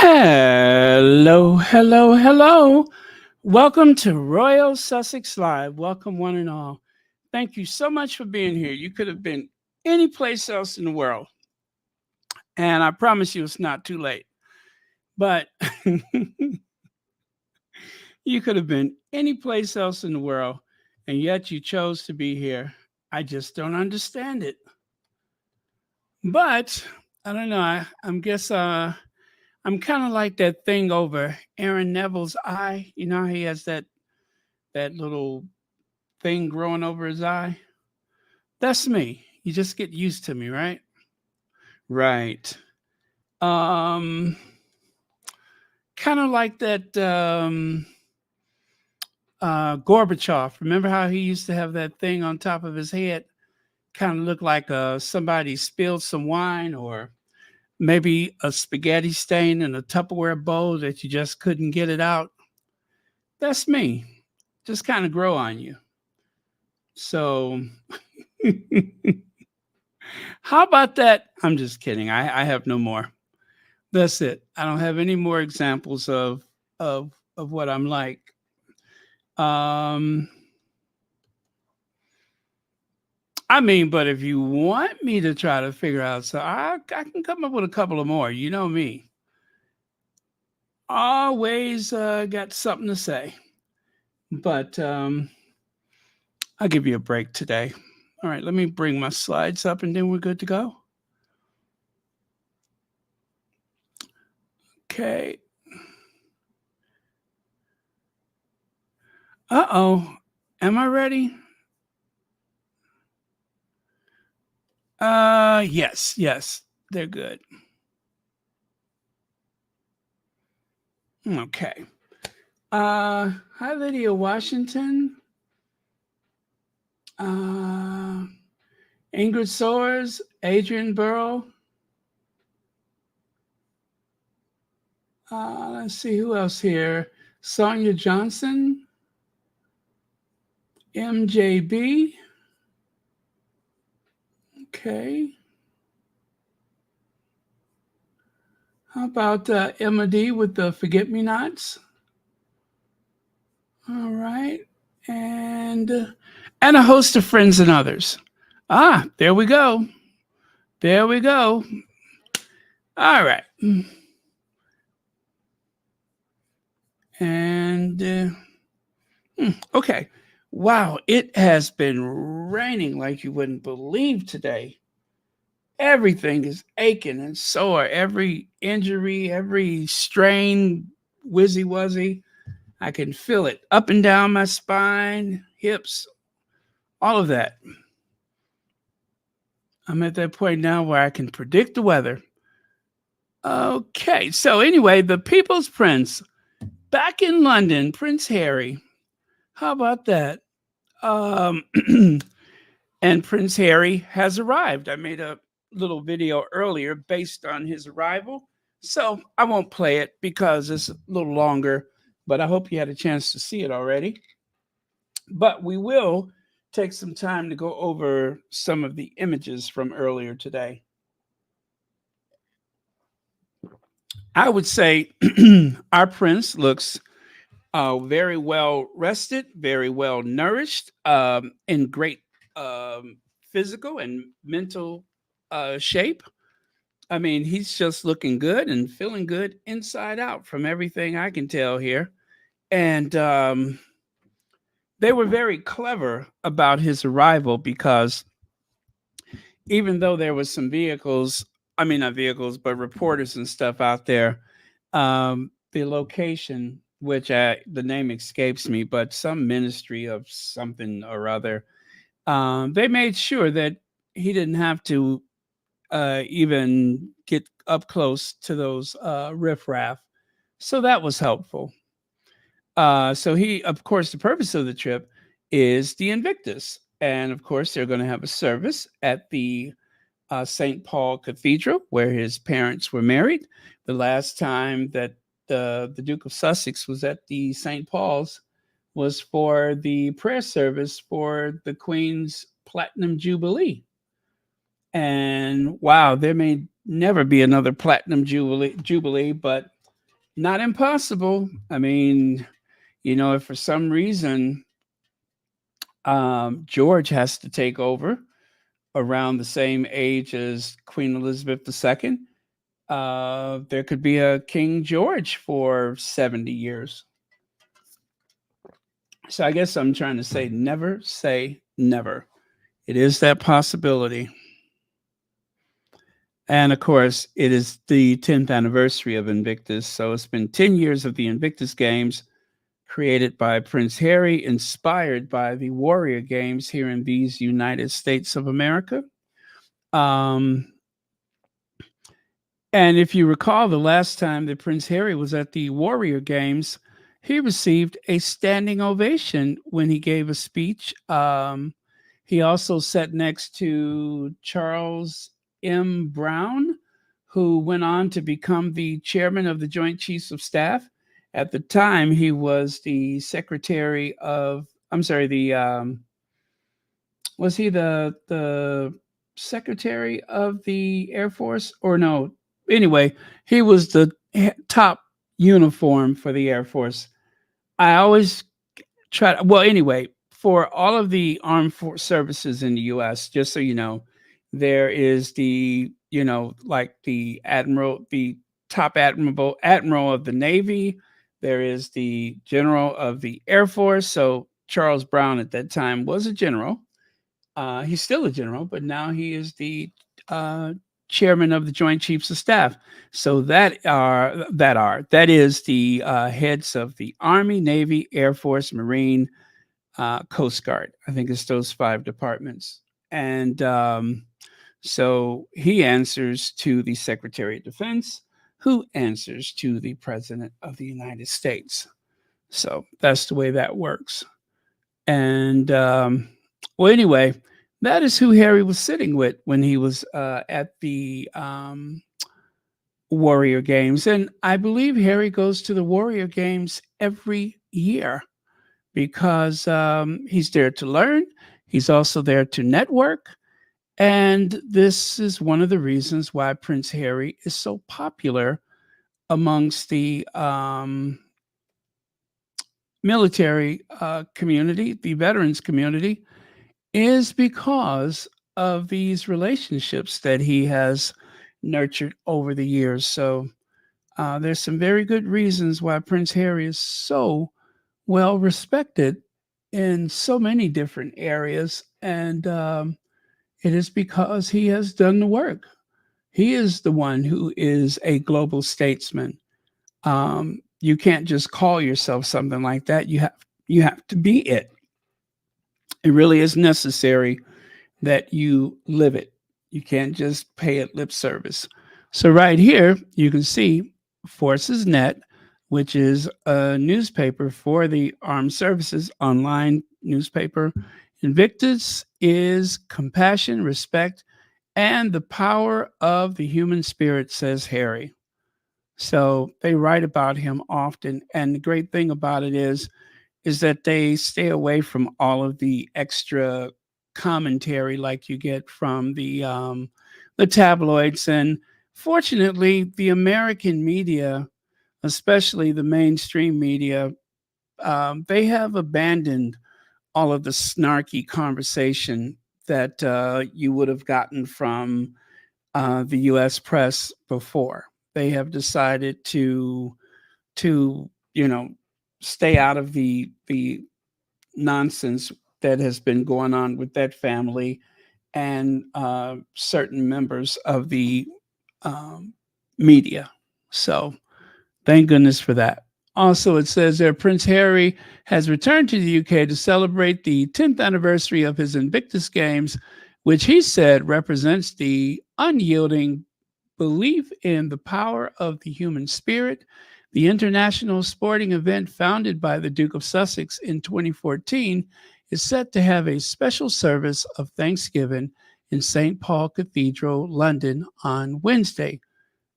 Hello, hello, hello. Welcome to Royal Sussex Live. Welcome, one and all. Thank you so much for being here. You could have been any place else in the world, and I promise you it's not too late. But you could have been any place else in the world, and yet you chose to be here. I just don't understand it. But I don't know. I guess I'm kind of like that thing over Aaron Neville's eye. You know, he has that little thing growing over his eye. That's me. You just get used to me, right? Right. Um, Kind of like that Gorbachev. Remember how he used to have that thing on top of his head? Kind of looked like somebody spilled some wine or maybe a spaghetti stain in a Tupperware bowl that you just couldn't get it out. That's me. Just kind of grow on you. So, how about that? I'm just kidding. I have no more. That's it. I don't have any more examples of what I'm like. Um, I mean, but if you want me to try to figure out, so I can come up with a couple of more. You know me. Always got something to say. But I'll give you a break today. All right, let me bring my slides up and then we're good to go. Okay. Uh-oh. Am I ready? Yes. They're good. Okay. Hi Lydia Washington. Ingrid Soares, Adrian Burrow. Let's see who else here. Sonia Johnson, MJB. Okay. How about Emma D with the Forget Me Nots? All right. And a host of friends and others. There we go. There we go. All right. And okay. Wow, it has been raining like you wouldn't believe today. Everything is aching and sore. Every injury, every strain, wizzy wuzzy. I can feel it up and down my spine, hips, all of that. I'm at that point now where I can predict the weather. Okay, so anyway, the People's Prince back in London, Prince Harry. How about that? Um, and Prince Harry has arrived. I made a little video earlier based on his arrival. So I won't play it because it's a little longer, but I hope you had a chance to see it already. But we will take some time to go over some of the images from earlier today. I would say our prince looks very well rested, very well nourished, in great physical and mental shape. I mean, he's just looking good and feeling good inside out from everything I can tell here. And they were very clever about his arrival because even though there was some vehicles, I mean, not vehicles, but reporters and stuff out there, the location, which the name escapes me, but some ministry of something or other, they made sure that he didn't have to even get up close to those riffraff. So that was helpful. So he, of course, the purpose of the trip is the Invictus. And of course, they're going to have a service at the St. Paul Cathedral, where his parents were married. The last time that the Duke of Sussex was at the St. Paul's was for the prayer service for the Queen's Platinum Jubilee. And wow, there may never be another Platinum Jubilee, but Not impossible. I mean, if for some reason George has to take over around the same age as Queen Elizabeth II, there could be a King George for 70 years. So I guess I'm trying to say never. It is that possibility. And of course, it is the 10th anniversary of Invictus. So it's been 10 years of the Invictus Games, created by Prince Harry, inspired by the Warrior Games here in these United States of America. Um, and if you recall, the last time that Prince Harry was at the Warrior Games, he received a standing ovation when he gave a speech. He also sat next to Charles M. Brown, who went on to become the chairman of the Joint Chiefs of Staff. At the time, he was the secretary of, I'm sorry, was he the secretary of the Air Force or no? Anyway, he was the top uniform for the Air Force. I always try to, well, anyway, for all of the armed services in the US, just so you know, there is the, like the top admiral of the Navy. There is the general of the Air Force. So Charles Brown at that time was a general. He's still a general, but now he is the uh, chairman of the Joint Chiefs of Staff. So that is the heads of the Army, Navy, Air Force, Marine, Coast Guard. I think it's those five departments. And so he answers to the Secretary of Defense, who answers to the President of the United States. So that's the way that works. And well, anyway, that is who Harry was sitting with when he was at the Warrior Games. And I believe Harry goes to the Warrior Games every year because he's there to learn. He's also there to network. And this is one of the reasons why Prince Harry is so popular amongst the military community, the veterans community, is because of these relationships that he has nurtured over the years. So there's some very good reasons why Prince Harry is so well respected in so many different areas. And it is because he has done the work. He is the one who is a global statesman. You can't just call yourself something like that. You have to be it. It really is necessary that you live it. You can't just pay it lip service. So right here, you can see Forcesnet, which is a newspaper for the armed services, online newspaper. Invictus is compassion, respect, and the power of the human spirit, says Harry. So they write about him often. And the great thing about it is that they stay away from all of the extra commentary like you get from the tabloids. And fortunately, the American media, especially the mainstream media, they have abandoned all of the snarky conversation that you would have gotten from the U.S. press before. They have decided to stay out of the nonsense that has been going on with that family and certain members of the um, media. So thank goodness for that. Also, it says there Prince Harry has returned to the UK to celebrate the 10th anniversary of his Invictus Games, which he said represents the unyielding belief in the power of the human spirit. The international sporting event founded by the Duke of Sussex in 2014 is set to have a special service of Thanksgiving in St. Paul Cathedral, London, on Wednesday,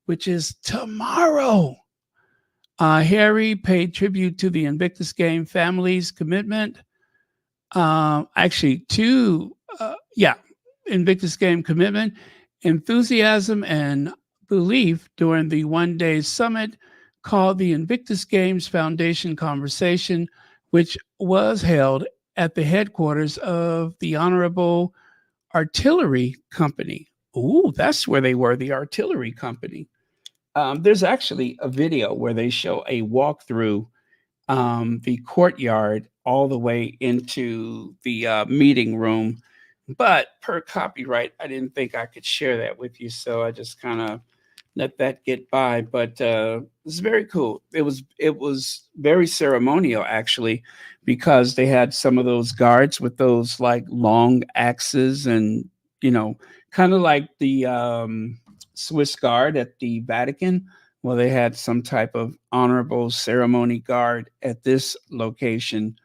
which is tomorrow. Harry paid tribute to the Invictus Game family's commitment. Invictus Game commitment, enthusiasm, and belief during the one-day summit called the Invictus Games Foundation Conversation, which was held at the headquarters of the Honorable Artillery Company. Ooh, that's where they were, the Artillery Company. There's actually a video where they show a walkthrough the courtyard all the way into the meeting room. But per copyright, I didn't think I could share that with you, so I just kind of let that get by. But it's very cool. It was very ceremonial actually, because they had some of those guards with those like long axes, and you know, kind of like the Swiss guard at the Vatican. Well, they had some type of honorable ceremony guard at this location,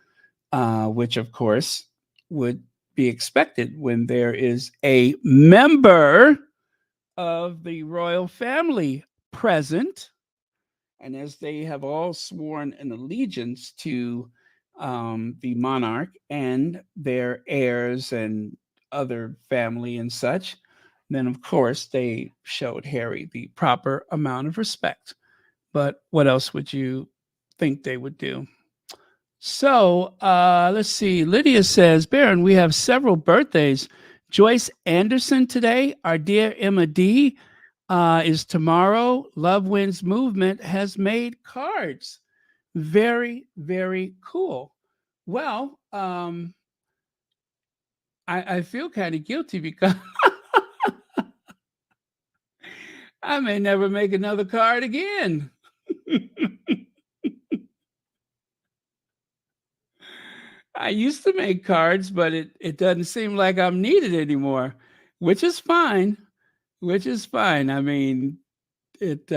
which of course would be expected when there is a member of the royal family present. And as they have all sworn an allegiance to the monarch and their heirs and other family and such, then of course they showed Harry the proper amount of respect. But what else would you think they would do? So let's see. Lydia says, Baron, we have several birthdays. Joyce Anderson today. Our dear Emma D is tomorrow. Love Wins Movement has made cards. Very, very cool. Well, I feel kind of guilty because I may never make another card again. I used to make cards, but it doesn't seem like I'm needed anymore, which is fine. Which is fine. I mean, it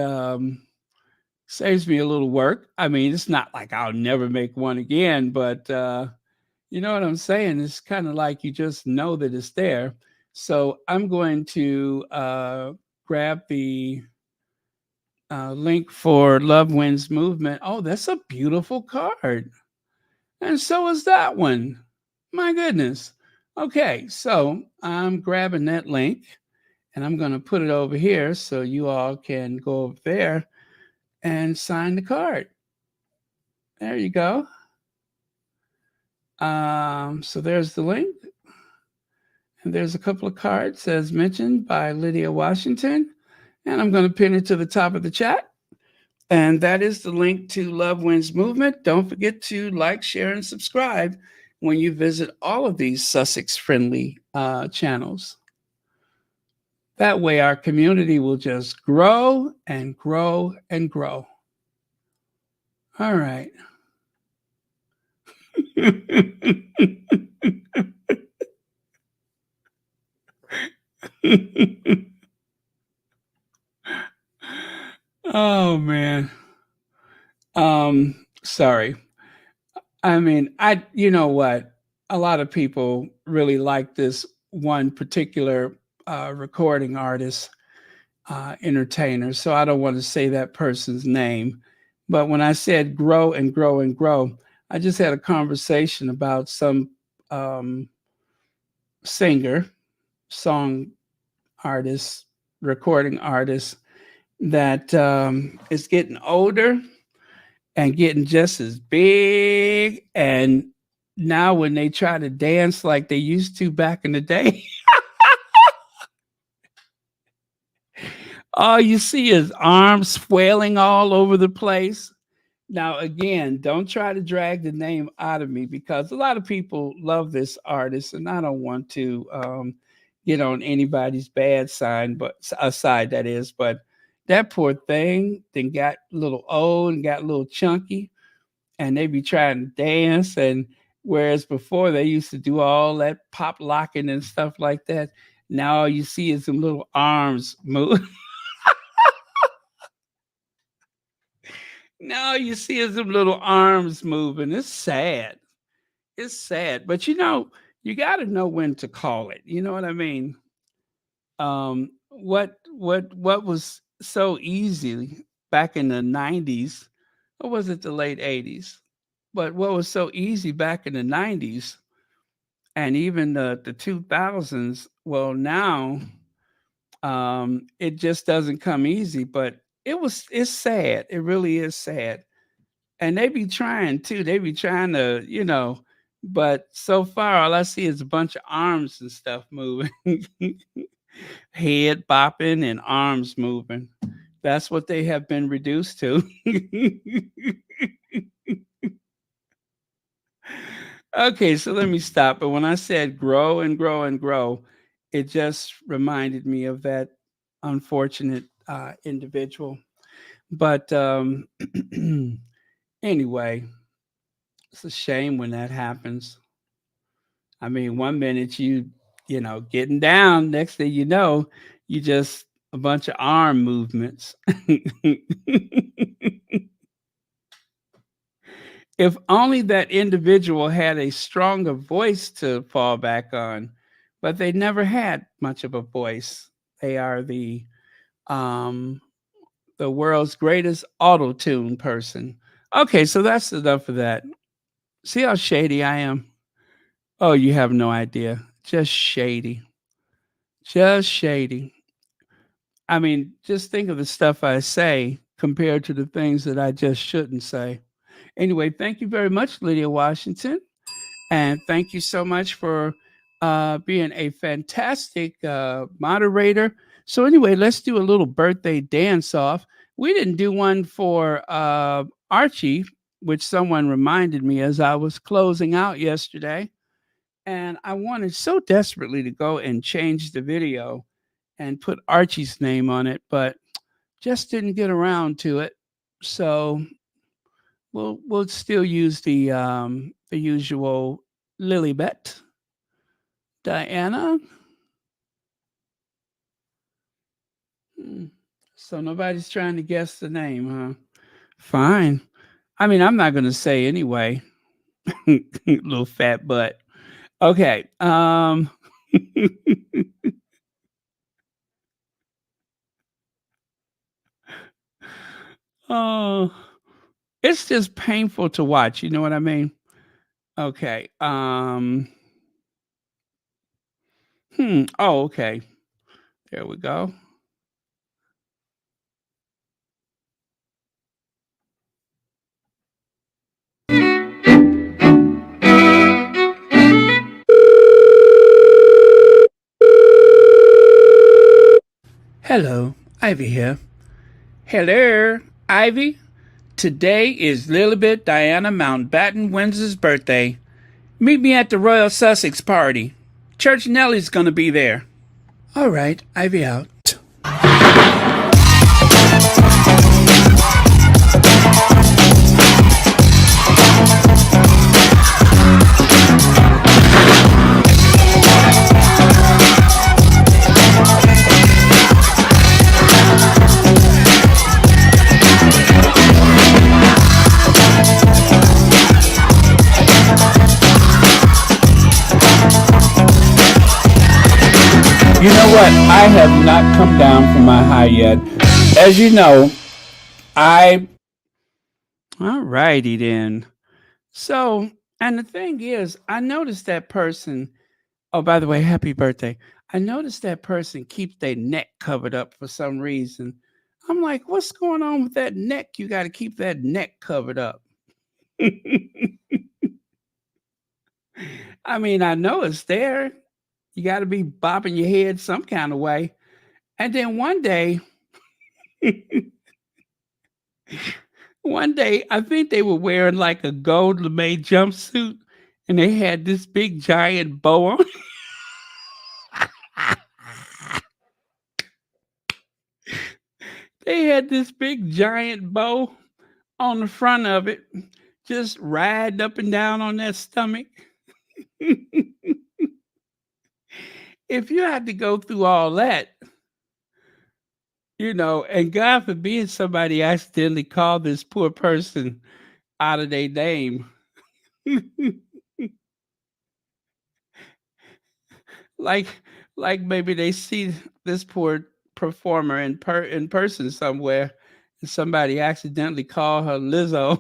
saves me a little work. I mean, it's not like I'll never make one again, but you know what I'm saying? It's kind of like you just know that it's there. So I'm going to grab the link for Love Wins Movement. Oh, that's a beautiful card. And so is that one. My goodness. Okay, so I'm grabbing that link and I'm going to put it over here so you all can go over there and sign the card. There you go. So there's the link. And there's a couple of cards as mentioned by Lydia Washington. And I'm going to pin it to the top of the chat. And that is the link to Love Wins Movement. Don't forget to like, share, and subscribe when you visit all of these Sussex friendly channels. That way, our community will just grow and grow and grow. All right. Oh man. Sorry. I mean, you know what? A lot of people really like this one particular recording artist, entertainer. So I don't want to say that person's name. But when I said grow and grow and grow, I just had a conversation about some singer, song artist, recording artist that is getting older and getting just as big. And now when they try to dance like they used to back in the day, all you see is arms flailing all over the place. Now, again, don't try to drag the name out of me because a lot of people love this artist, and I don't want to get on anybody's bad side, but aside that is. But that poor thing then got a little old and got a little chunky, and they be trying to dance. And whereas before they used to do all that pop locking and stuff like that, now all you see is some little arms move. Now you see is some little arms moving. It's sad. It's sad. But you know, you got to know when to call it. You know what I mean? What was so easy back in the 90s, or was it the late 80s? But what was so easy back in the 90s and even the 2000s, well now it just doesn't come easy, but it's sad. It really is sad. And they be trying too. They be trying to, but so far all I see is a bunch of arms and stuff moving. Head bopping and arms moving. That's what they have been reduced to. Okay, so let me stop. But when I said grow and grow and grow, it just reminded me of that unfortunate individual. But anyway, it's a shame when that happens. I mean, one minute getting down, next thing you know, you just a bunch of arm movements. If only that individual had a stronger voice to fall back on, but they never had much of a voice. They are um, the world's greatest auto tune person. Okay, so that's enough of that. See how shady I am? Oh, you have no idea. Just shady. Just shady. I mean, just think of the stuff I say compared to the things that I just shouldn't say. Anyway, thank you very much, Lydia Washington. And thank you so much for being a fantastic moderator. So, anyway, let's do a little birthday dance off. We didn't do one for Archie, which someone reminded me as I was closing out yesterday. And I wanted so desperately to go and change the video and put Archie's name on it, but just didn't get around to it. So we'll still use the usual Lilybet. Diana. Hmm. So nobody's trying to guess the name, huh? Fine. I mean, I'm not gonna say anyway. Little fat butt. Okay. Oh, it's just painful to watch. You know what I mean? Okay. Oh, okay. There we go. Hello, Ivy here. Hello, Ivy. Today is Lilibet Diana Mountbatten Windsor's birthday. Meet me at the Royal Sussex party. Church Nellie's gonna be there. All right, Ivy out. You know what? I have not come down from my high yet. As you know, I. All righty then. So, and the thing is, I noticed that person. Oh, by the way, happy birthday. I noticed that person keeps their neck covered up for some reason. I'm like, what's going on with that neck? You got to keep that neck covered up. I mean, I know it's there. You got to be bobbing your head some kind of way. And then one day, I think they were wearing like a gold lame jumpsuit and they had this big giant bow on. They had this big giant bow on the front of it, just riding up and down on that stomach. If you had to go through all that, and God forbid somebody accidentally called this poor person out of their name. like like maybe they see this poor performer in person somewhere and somebody accidentally called her Lizzo.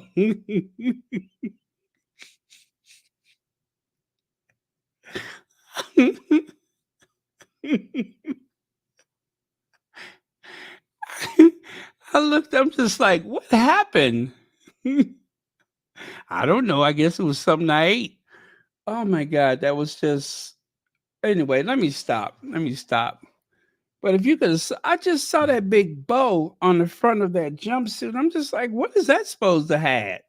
I looked, I'm just like, what happened? I don't know. I guess it was something I ate. Oh my God, that was just. Anyway, let me stop. Let me stop. But if you could, I just saw that big bow on the front of that jumpsuit. I'm just like, what is that supposed to have?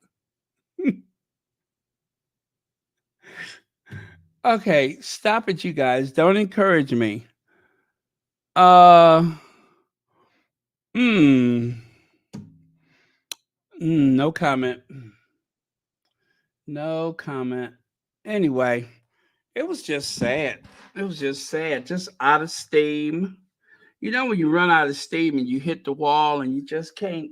Okay, stop it, you guys. Don't encourage me. Uh, mm, no comment. No comment. Anyway, it was just sad. It was just sad. Just out of steam. You know when you run out of steam and you hit the wall and you just can't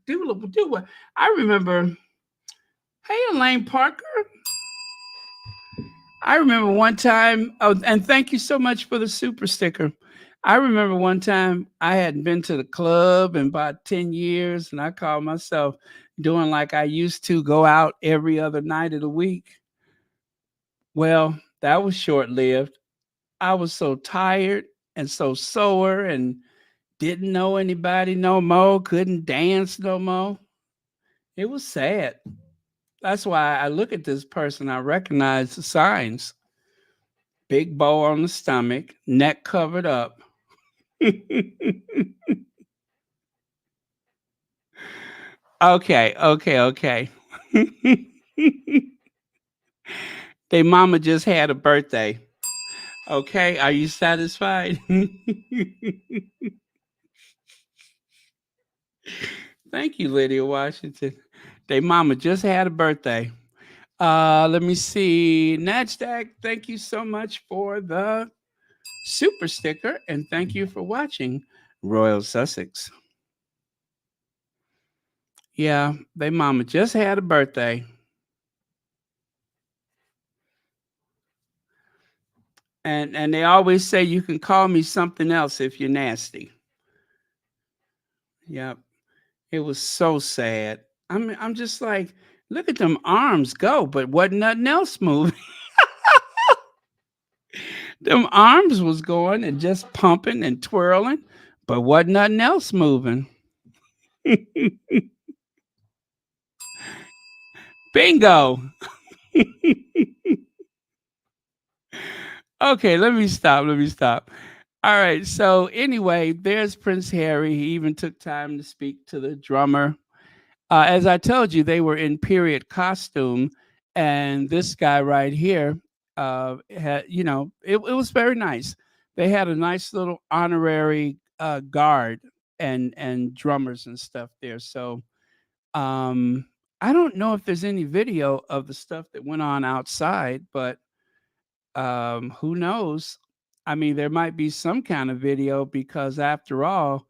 do what I remember. Hey, Elaine Parker. I remember one time. Oh, and thank you so much for the super sticker. I remember one time I hadn't been to the club in about 10 years, and I called myself doing like I used to go out every other night of the week. Well, that was short lived. I was so tired and so sore and didn't know anybody no more, couldn't dance no more. It was sad. That's why I look at this person, I recognize the signs. Big bow on the stomach, neck covered up. Okay, okay, okay. They mama just had a birthday. Okay, are you satisfied? Thank you, Lydia Washington. They mama just had a birthday. Let me see. NASDAQ, thank you so much for the super sticker and thank you for watching Royal Sussex. Yeah, they mama just had a birthday. And they always say you can call me something else if you're nasty. Yep. It was so sad. I'm just like, look at them arms go, but wasn't nothing else moving. Them arms was going and just pumping and twirling, but wasn't nothing else moving. Bingo. Okay, let me stop. Let me stop. All right. So anyway, there's Prince Harry. He even took time to speak to the drummer. As I told you, they were in period costume, and this guy right here, had it was very nice. They had a nice little honorary guard and drummers and stuff there. So I don't know if there's any video of the stuff that went on outside, but who knows? I mean, there might be some kind of video because, after all,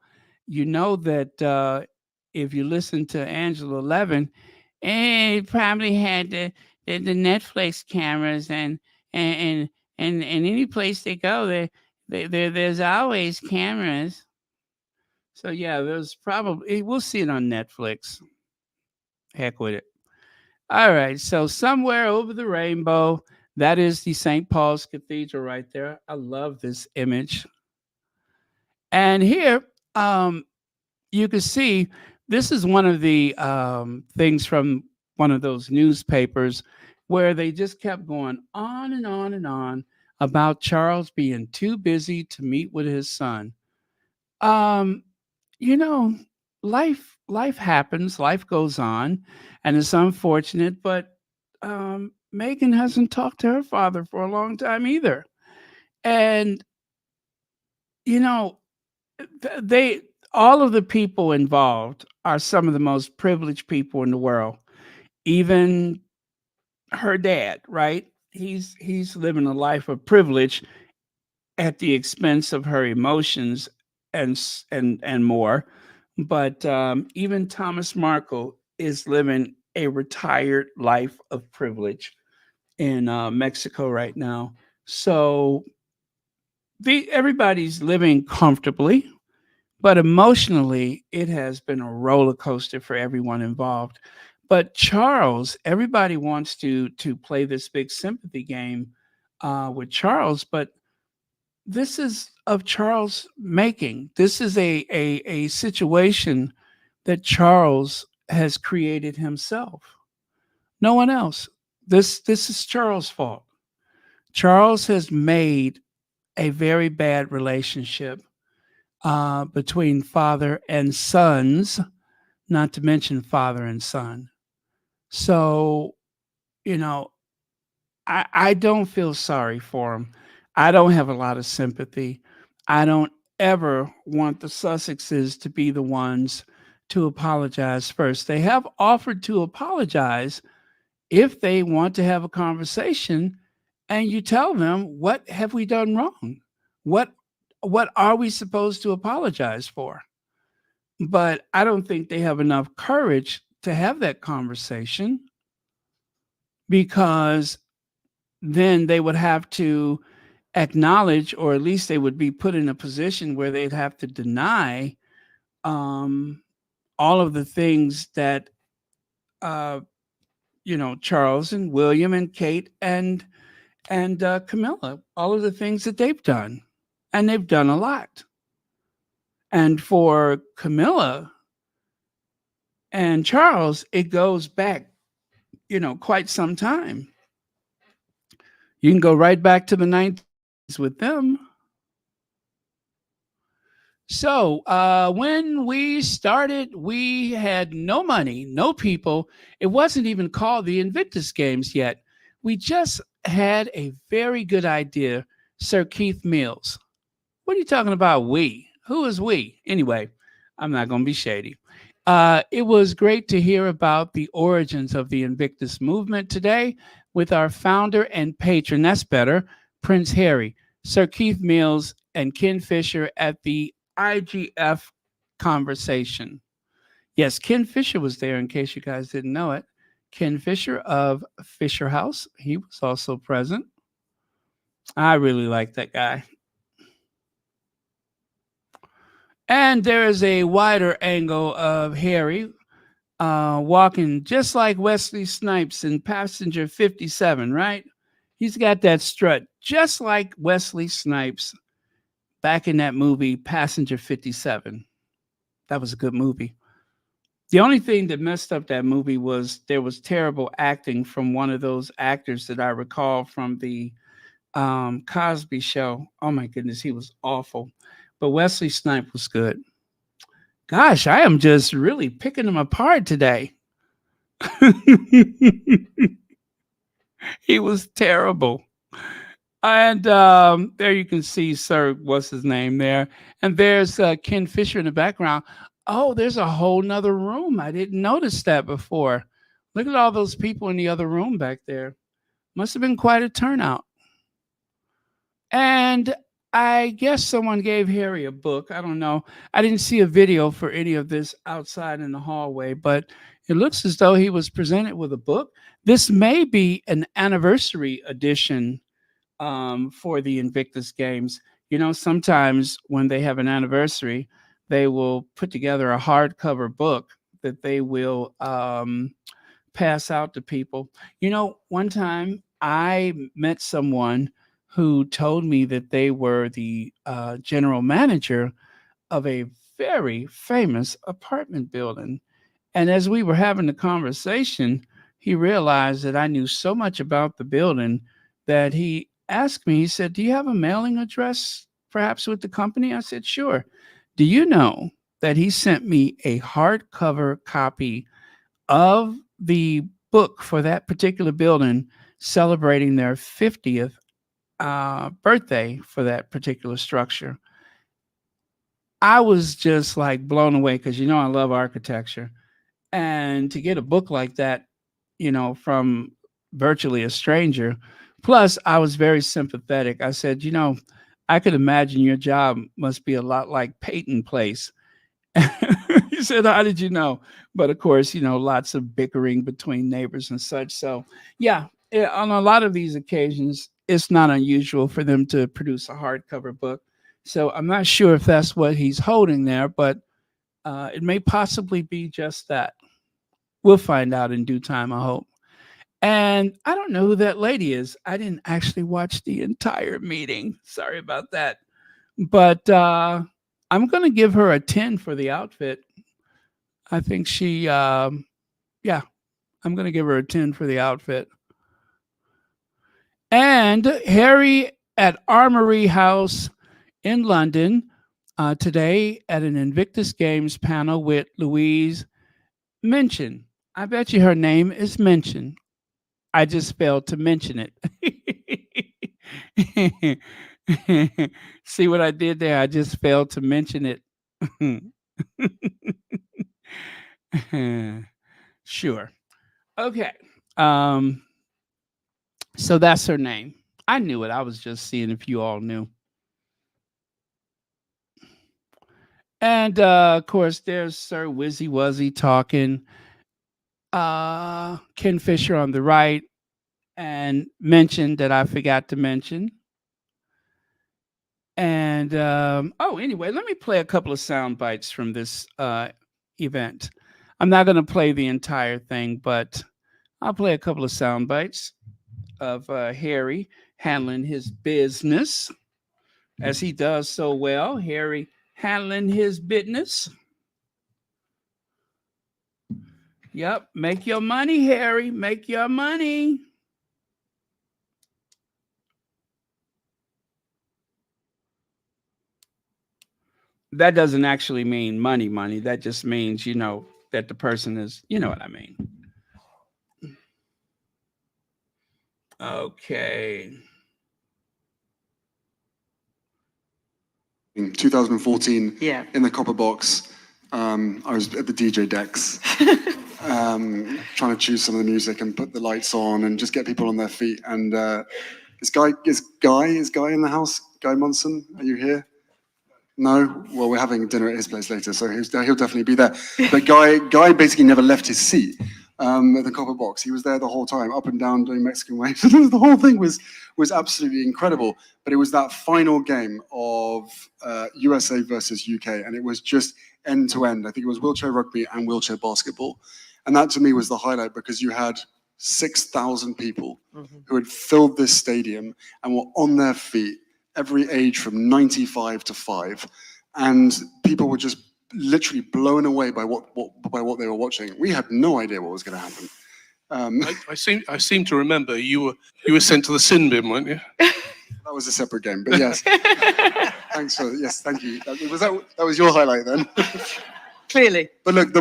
you know that if you listen to Angela Levin, it probably had the Netflix cameras and and any place they go, there's always cameras. So yeah, there's probably we'll see it on Netflix. Heck with it. All right, so somewhere over the rainbow, that is the St. Paul's Cathedral right there. I love this image. And here, you can see this is one of the things from one of those newspapers where they just kept going on and on and on about Charles being too busy to meet with his son. Um, you know, life happens, life goes on, and it's unfortunate, but Megan hasn't talked to her father for a long time either. And you know, they all of the people involved are some of the most privileged people in the world. Even her dad, right? He's living a life of privilege at the expense of her emotions and more. But even Thomas Markle is living a retired life of privilege in Mexico right now. So everybody's living comfortably, but emotionally, it has been a roller coaster for everyone involved. But Charles, everybody wants to play this big sympathy game with Charles, but this is of Charles' making. This is a situation that Charles has created himself. No one else. This is Charles' fault. Charles has made a very bad relationship between father and sons, not to mention father and son. So, you know, I don't feel sorry for him. I don't have a lot of sympathy. I don't ever want the Sussexes to be the ones to apologize first. They have offered to apologize if they want to have a conversation, and you tell them, what have we done wrong? What what are we supposed to apologize for? But I don't think they have enough courage to have that conversation, because then they would have to acknowledge, or at least they would be put in a position where they'd have to deny um, all of the things that uh, Charles and William and Kate and Camilla, all of the things that they've done, and they've done a lot. And for Camilla and Charles, it goes back, quite some time. You can go right back to the 19s with them. So, when we started, we had no money, no people. It wasn't even called the Invictus Games yet. We just had a very good idea, Sir Keith Mills. What are you talking about, we? Who is we? Anyway, I'm not going to be shady. It was great to hear about the origins of the Invictus movement today with our founder and patron, that's better, Prince Harry, Sir Keith Mills, and Ken Fisher at the IGF conversation. Yes, Ken Fisher was there, in case you guys didn't know it. Ken Fisher of Fisher House, he was also present. I really like that guy. And there is a wider angle of Harry walking just like Wesley Snipes in Passenger 57, right? He's got that strut just like Wesley Snipes back in that movie, Passenger 57. That was a good movie. The only thing that messed up that movie was there was terrible acting from one of those actors that I recall from the Cosby Show. Oh my goodness, he was awful. But Wesley Snipes was good. Gosh, I am just really picking him apart today. He was terrible. And there you can see Sir, what's his name there? And there's Ken Fisher in the background. Oh, there's a whole nother room. I didn't notice that before. Look at all those people in the other room back there. Must have been quite a turnout. And I guess someone gave Harry a book. I don't know. I didn't see a video for any of this outside in the hallway, but it looks as though he was presented with a book. This may be an anniversary edition for the Invictus Games. Sometimes when they have an anniversary, they will put together a hardcover book that they will pass out to people. One time I met someone who told me that they were the general manager of a very famous apartment building. And as we were having the conversation, he realized that I knew so much about the building that he asked me, he said, "Do you have a mailing address perhaps with the company?" I said, "Sure." Do you know that he sent me a hardcover copy of the book for that particular building, celebrating their 50th birthday for that particular structure? I was just like blown away because I love architecture. And to get a book like that, from virtually a stranger, plus I was very sympathetic. I said, I could imagine your job must be a lot like Peyton Place. He said, "How did you know?" But of course, lots of bickering between neighbors and such. So, yeah, on a lot of these occasions, it's not unusual for them to produce a hardcover book. So I'm not sure if that's what he's holding there, but it may possibly be just that. We'll find out in due time, I hope. And I don't know who that lady is. I didn't actually watch the entire meeting. Sorry about that. But I'm going to give her a 10 for the outfit. I think she, yeah, I'm going to give her a 10 for the outfit. And Harry at Armory House in London today at an Invictus Games panel with Louise Mention. I bet you her name is Mention. I just failed to mention it. See what I did there? I just failed to mention it. Sure. Okay. Um, so that's her name. I knew it. I was just seeing if you all knew. And of course, there's Sir Wizzy Wuzzy talking. Ken Fisher on the right, and mentioned that I forgot to mention. And oh, anyway, let me play a couple of sound bites from this event. I'm not going to play the entire thing, but I'll play a couple of sound bites of Harry handling his business as he does so well. Harry handling his business. Yep, make your money, Harry. Make your money. That doesn't actually mean money, money. That just means, that the person is, you know what I mean. Okay. In 2014, in the Copper Box, I was at the DJ decks, trying to choose some of the music and put the lights on and just get people on their feet. And is Guy in the house? Guy Monson, are you here? No? Well, we're having dinner at his place later, so he'll definitely be there. But Guy basically never left his seat at the Copper Box. He was there the whole time, up and down, doing Mexican waves. The whole thing was absolutely incredible. But it was that final game of USA versus UK, and it was just end to end. I think it was wheelchair rugby and wheelchair basketball. And that to me was the highlight, because you had 6,000 people who had filled this stadium and were on their feet, every age from 95 to 5, and people were just literally blown away by what they were watching. We had no idea what was going to happen. I seem to remember you were sent to the sin bin, weren't you? That was a separate game, but yes. Thanks thank you. That was your highlight then. Clearly. But look,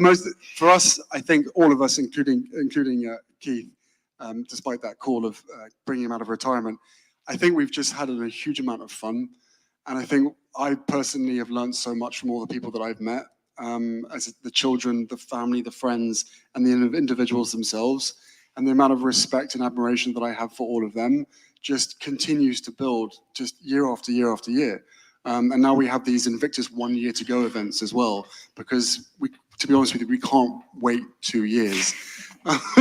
for us, I think all of us, including Keith, despite that call of bringing him out of retirement, I think we've just had a huge amount of fun. And I think I personally have learned so much from all the people that I've met, as the children, the family, the friends, and the individuals themselves. And the amount of respect and admiration that I have for all of them just continues to build just year after year after year. And now we have these Invictus 1 year to go events as well, because to be honest with you, we can't wait 2 years.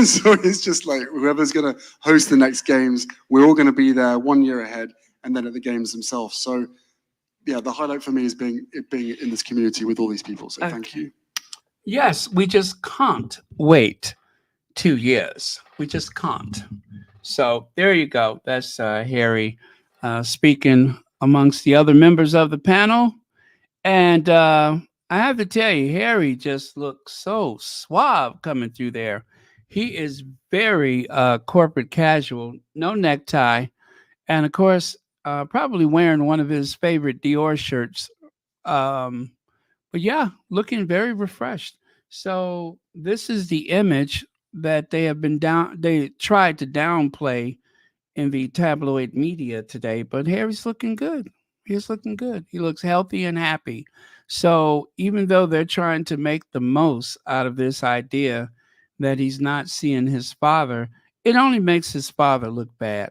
So it's just like whoever's going to host the next games, we're all going to be there 1 year ahead, and then at the games themselves. So yeah, the highlight for me is being in this community with all these people. So thank you. Yes, we just can't wait 2 years. We just can't. So there you go. That's Harry speaking amongst the other members of the panel. And I have to tell you, Harry just looks so suave coming through there. He is very corporate casual, no necktie, and of course, probably wearing one of his favorite Dior shirts. But yeah, looking very refreshed. So this is the image that they tried to downplay in the tabloid media today, but Harry's looking good. He's looking good. He looks healthy and happy. So even though they're trying to make the most out of this idea that he's not seeing his father, it only makes his father look bad.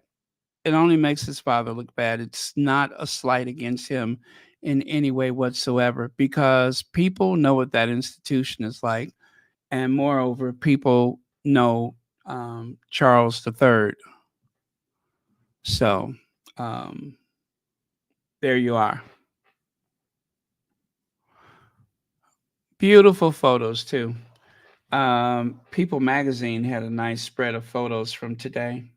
It only makes his father look bad. It's not a slight against him in any way whatsoever, because people know what that institution is like. And moreover, people know Charles III. So there you are. Beautiful photos too. People magazine had a nice spread of photos from today.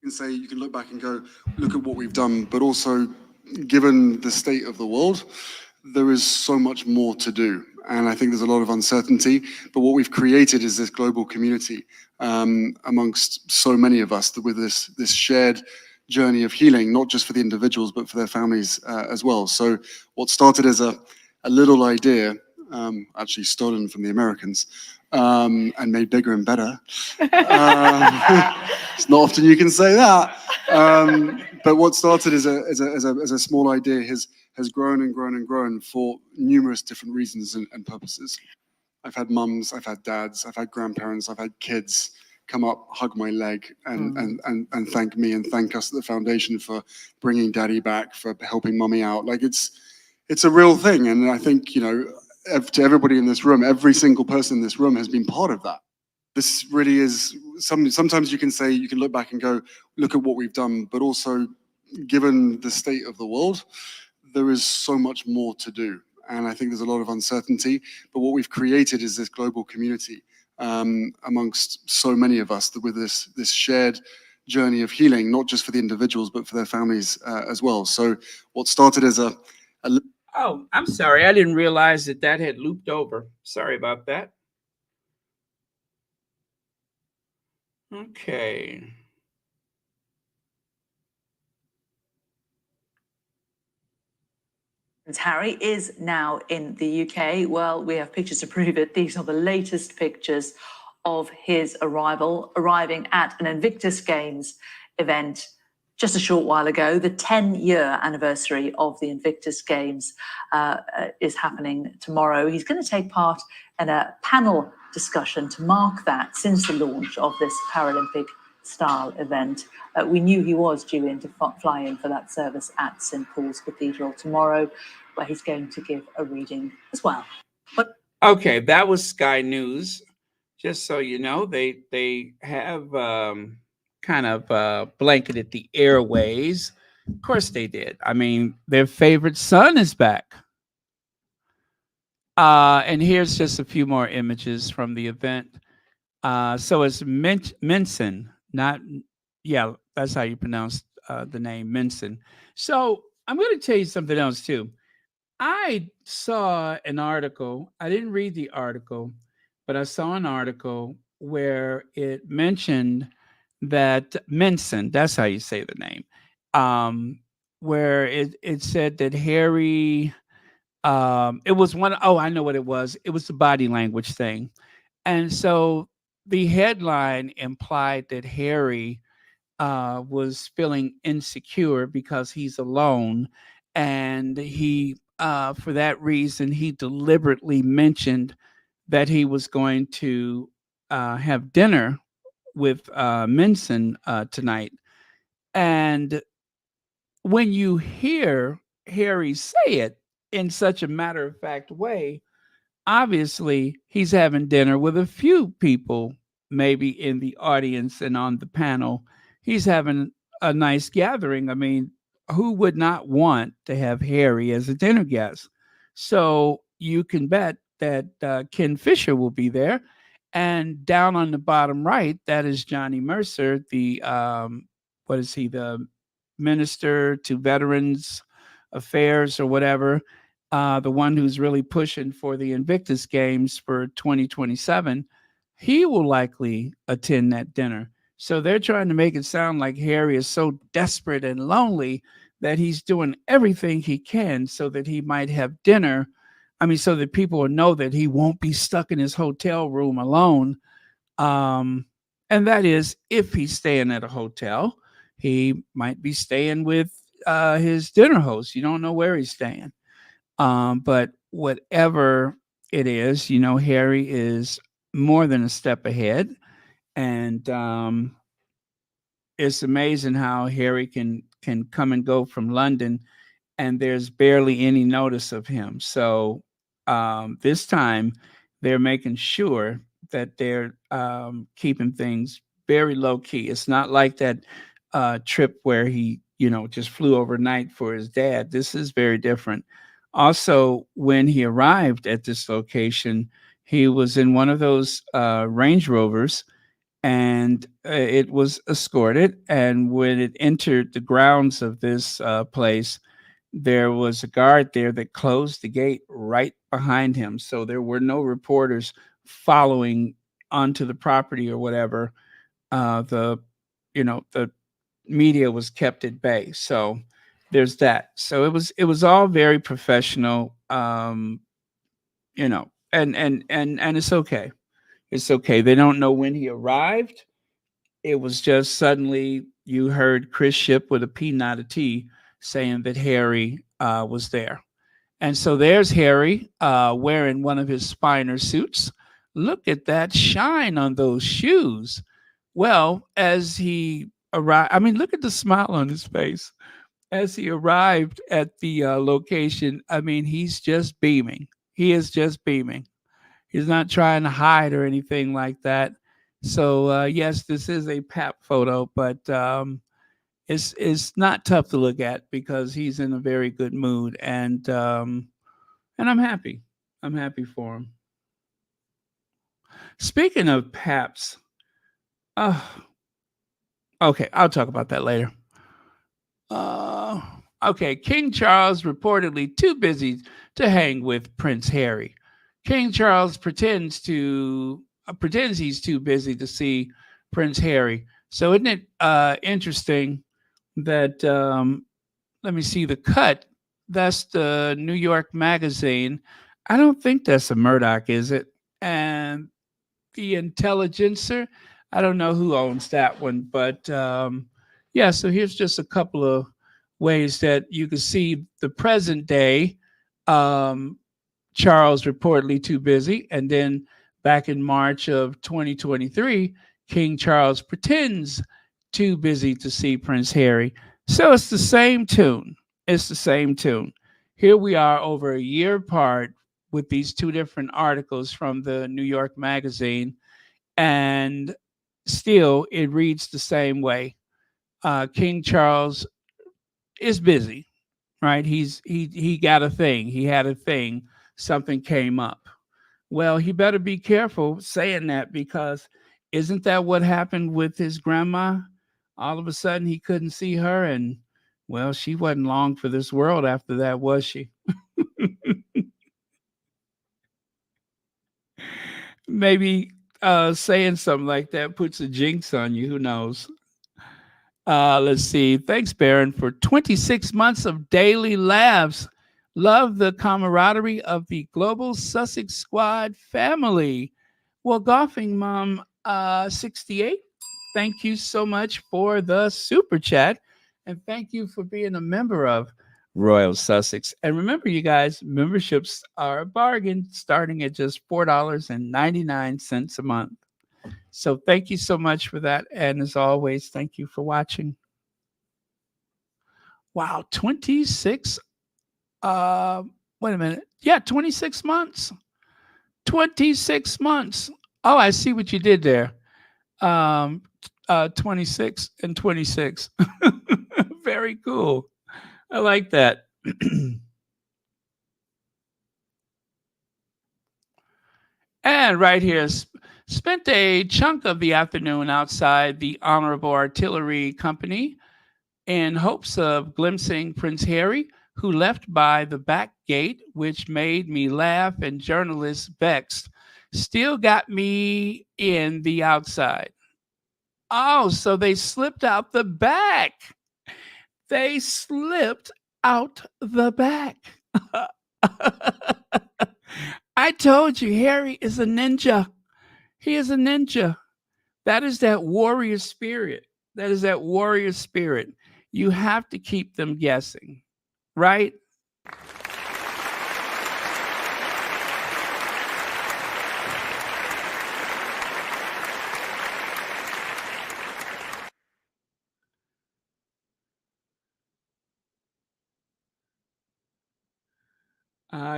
You can say, you can look back and go, look at what we've done, but also given the state of the world, there is so much more to do. And I think there's a lot of uncertainty, but what we've created is this global community amongst so many of us with this shared journey of healing, not just for the individuals, but for their families as well. So what started as a little idea, actually stolen from the Americans, and made bigger and better. It's not often you can say that. But what started as a small idea has grown and grown and grown for numerous different reasons and purposes. I've had mums, I've had dads, I've had grandparents, I've had kids come up, hug my leg, and thank me and thank us at the foundation for bringing daddy back, for helping mummy out. Like it's a real thing, and I think, to everybody in this room, every single person in this room has been part of that. This really is sometimes you can say, you can look back and go, look at what we've done, but also given the state of the world, there is so much more to do. And I think there's a lot of uncertainty, but what we've created is this global community amongst so many of us with this shared journey of healing, not just for the individuals, but for their families as well. So what started as a Oh, I'm sorry. I didn't realize that had looped over. Sorry about that. Okay. Harry is now in the UK. Well, we have pictures to prove it. These are the latest pictures of his arriving at an Invictus Games event just a short while ago. The 10-year anniversary of the Invictus Games is happening tomorrow. He's going to take part in a panel discussion to mark that since the launch of this Paralympic-style event. We knew he was due in to fly in for that service at St. Paul's Cathedral tomorrow, where he's going to give a reading as well. But okay, that was Sky News. Just so you know, they have kind of blanketed the airways. Of course they did. I mean, their favorite son is back. And here's just a few more images from the event. So it's Minson, not, yeah, that's how you pronounce the name, Minson. So I'm going to tell you something else too. I saw an article. I didn't read the article, but I saw an article where it mentioned that Minson, that's how you say the name, where it said that Harry, it was I know what it was. It was the body language thing. And so the headline implied that Harry was feeling insecure because he's alone. And he, for that reason, he deliberately mentioned that he was going to have dinner with Minson tonight. And when you hear Harry say it in such a matter-of-fact way, obviously he's having dinner with a few people, maybe in the audience and on the panel. He's having a nice gathering. I mean, who would not want to have Harry as a dinner guest? So you can bet that Ken Fisher will be there. And down on the bottom right, that is Johnny Mercer, the what is he, the Minister to Veterans Affairs or whatever, the one who's really pushing for the Invictus Games for 2027. He will likely attend that dinner. So they're trying to make it sound like Harry is so desperate and lonely that he's doing everything he can so that he might have dinner. I mean, so that people will know that he won't be stuck in his hotel room alone. And that is, if he's staying at a hotel, he might be staying with his dinner host. You don't know where he's staying. But whatever it is, Harry is more than a step ahead. And it's amazing how Harry can come and go from London, and there's barely any notice of him. So this time they're making sure that they're keeping things very low key. It's not like that trip where he, just flew overnight for his dad. This is very different. Also, when he arrived at this location, he was in one of those Range Rovers, and it was escorted. And when it entered the grounds of this place, there was a guard there that closed the gate right behind him. So there were no reporters following onto the property or whatever. The media was kept at bay. So there's that. So it was all very professional. And it's okay. It's okay. They don't know when he arrived. It was just suddenly you heard Chris Ship with a P, not a T, saying that Harry was there. And so there's Harry wearing one of his Spiner suits. Look at that shine on those shoes. Well, as he arrived, I mean, look at the smile on his face. As he arrived at the location, I mean, he's just beaming. He is just beaming. He's not trying to hide or anything like that. So yes, this is a Pap photo, but it's not tough to look at because he's in a very good mood, and I'm happy. I'm happy for him. Speaking of Paps, uh, okay, I'll talk about that later. Uh, okay, King Charles reportedly too busy to hang with Prince Harry. King Charles pretends he's too busy to see Prince Harry. So isn't it interesting that let me see the cut. That's the New York Magazine. I don't think that's a Murdoch, is it? And the Intelligencer. I don't know who owns that one, but yeah. So here's just a couple of ways that you can see the present day. Um, Charles reportedly too busy, and then back in March of 2023, King Charles pretends too busy to see Prince Harry. So it's the same tune. It's the same tune. Here we are over a year apart with these two different articles from the New York Magazine, and still it reads the same way. King Charles is busy, right? He got a thing. He had a thing. Something came up. Well, he better be careful saying that because isn't that what happened with his grandma? All of a sudden he couldn't see her, and well, she wasn't long for this world after that, was she? Maybe saying something like that puts a jinx on you. Who knows? Let's see. Thanks, Baron, for 26 months of daily laughs. Love the camaraderie of the Global Sussex Squad family. Well, Golfing Mom 68, thank you so much for the super chat. And thank you for being a member of Royal Sussex. And remember, you guys, memberships are a bargain starting at just $4.99 a month. So thank you so much for that. And as always, thank you for watching. Wow, 26. Wait a minute. Yeah, 26 months. 26 months. Oh, I see what you did there. 26 and 26. Very cool. I like that. And right here, spent a chunk of the afternoon outside the Honorable Artillery Company in hopes of glimpsing Prince Harry, who left by the back gate, which made me laugh and journalists vexed. Still got me in the outside. Oh, so they slipped out the back. They slipped out the back. I told you, Harry is a ninja. He is a ninja. That is that warrior spirit. That is that warrior spirit. You have to keep them guessing, right?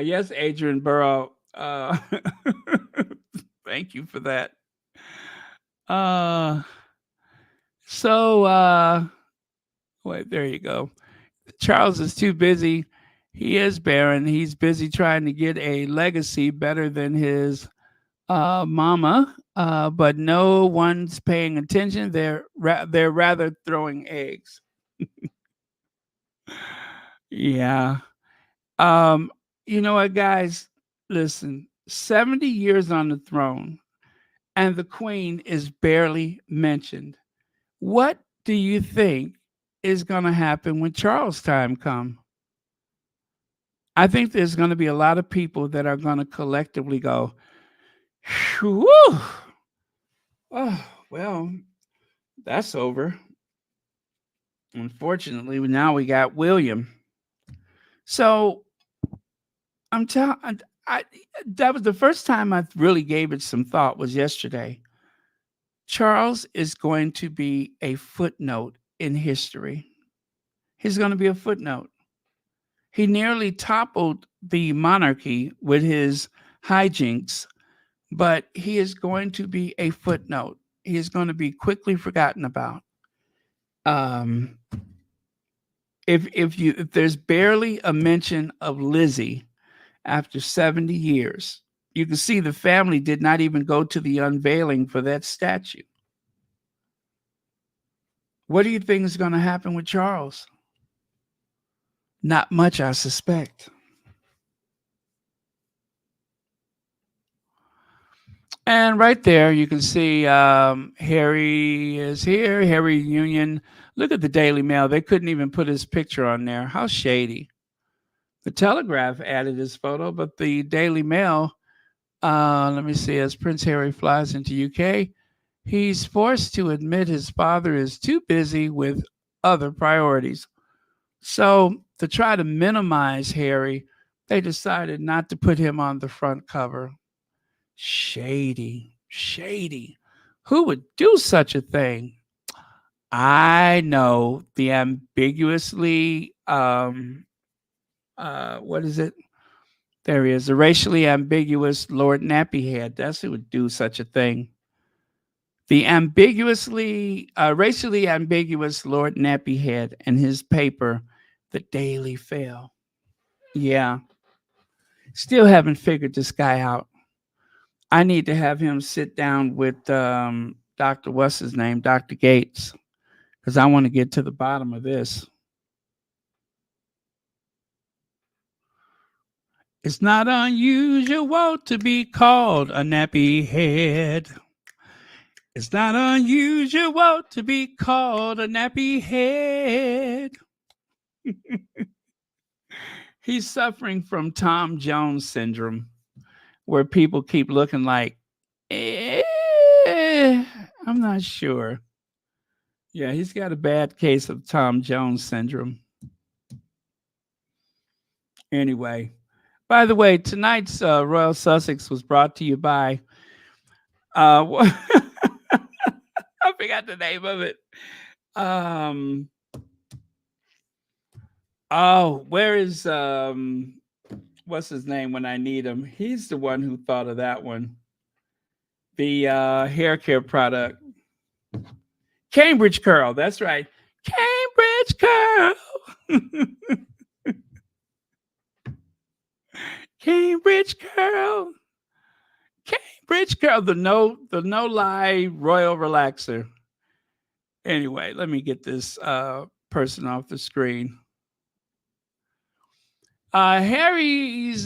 Yes, Adrian Burrow. Thank you for that. Wait, there you go. Charles is too busy. He is barren. He's busy trying to get a legacy better than his mama, but no one's paying attention. They're rather throwing eggs. Yeah. Um, you know what, guys? Listen, 70 years on the throne, and the Queen is barely mentioned. What do you think is going to happen when Charles' time comes? I think there's going to be a lot of people that are going to collectively go, whew, oh, well, that's over. Unfortunately, now we got William. So I'm telling, I that was the first time I really gave it some thought was yesterday. Charles is going to be a footnote in history. He's going to be a footnote. He nearly toppled the monarchy with his hijinks, but he is going to be a footnote. He is going to be quickly forgotten about. Um, if there's barely a mention of Lizzie after 70 years, you can see the family did not even go to the unveiling for that statue. What do you think is going to happen with Charles? Not much, I suspect. And right there, you can see Harry is here. Harry Union. Look at the Daily Mail. They couldn't even put his picture on there. How shady. The Telegraph added his photo, but the Daily Mail, let me see, as Prince Harry flies into UK, he's forced to admit his father is too busy with other priorities. So to try to minimize Harry, they decided not to put him on the front cover. Shady, shady. Who would do such a thing? I know the ambiguously, what is it? There he is, the racially ambiguous Lord Nappyhead. That's who would do such a thing. The racially ambiguous Lord Nappyhead and his paper, The Daily Fail. Yeah, still haven't figured this guy out. I need to have him sit down with Dr. What's his name, Dr. Gates, because I want to get to the bottom of this. It's not unusual to be called a nappy head. It's not unusual to be called a nappy head. He's suffering from Tom Jones syndrome, where people keep looking like, I'm not sure. Yeah, he's got a bad case of Tom Jones syndrome. Anyway, by the way, tonight's Royal Sussex was brought to you by, I forgot the name of it. Where is, what's his name when I need him? He's the one who thought of that one. The hair care product. Cambridge Curl, that's right. Cambridge Curl. Cambridge Curl. Cambridge Curl, the no lie royal relaxer. Anyway, let me get this person off the screen. Harry's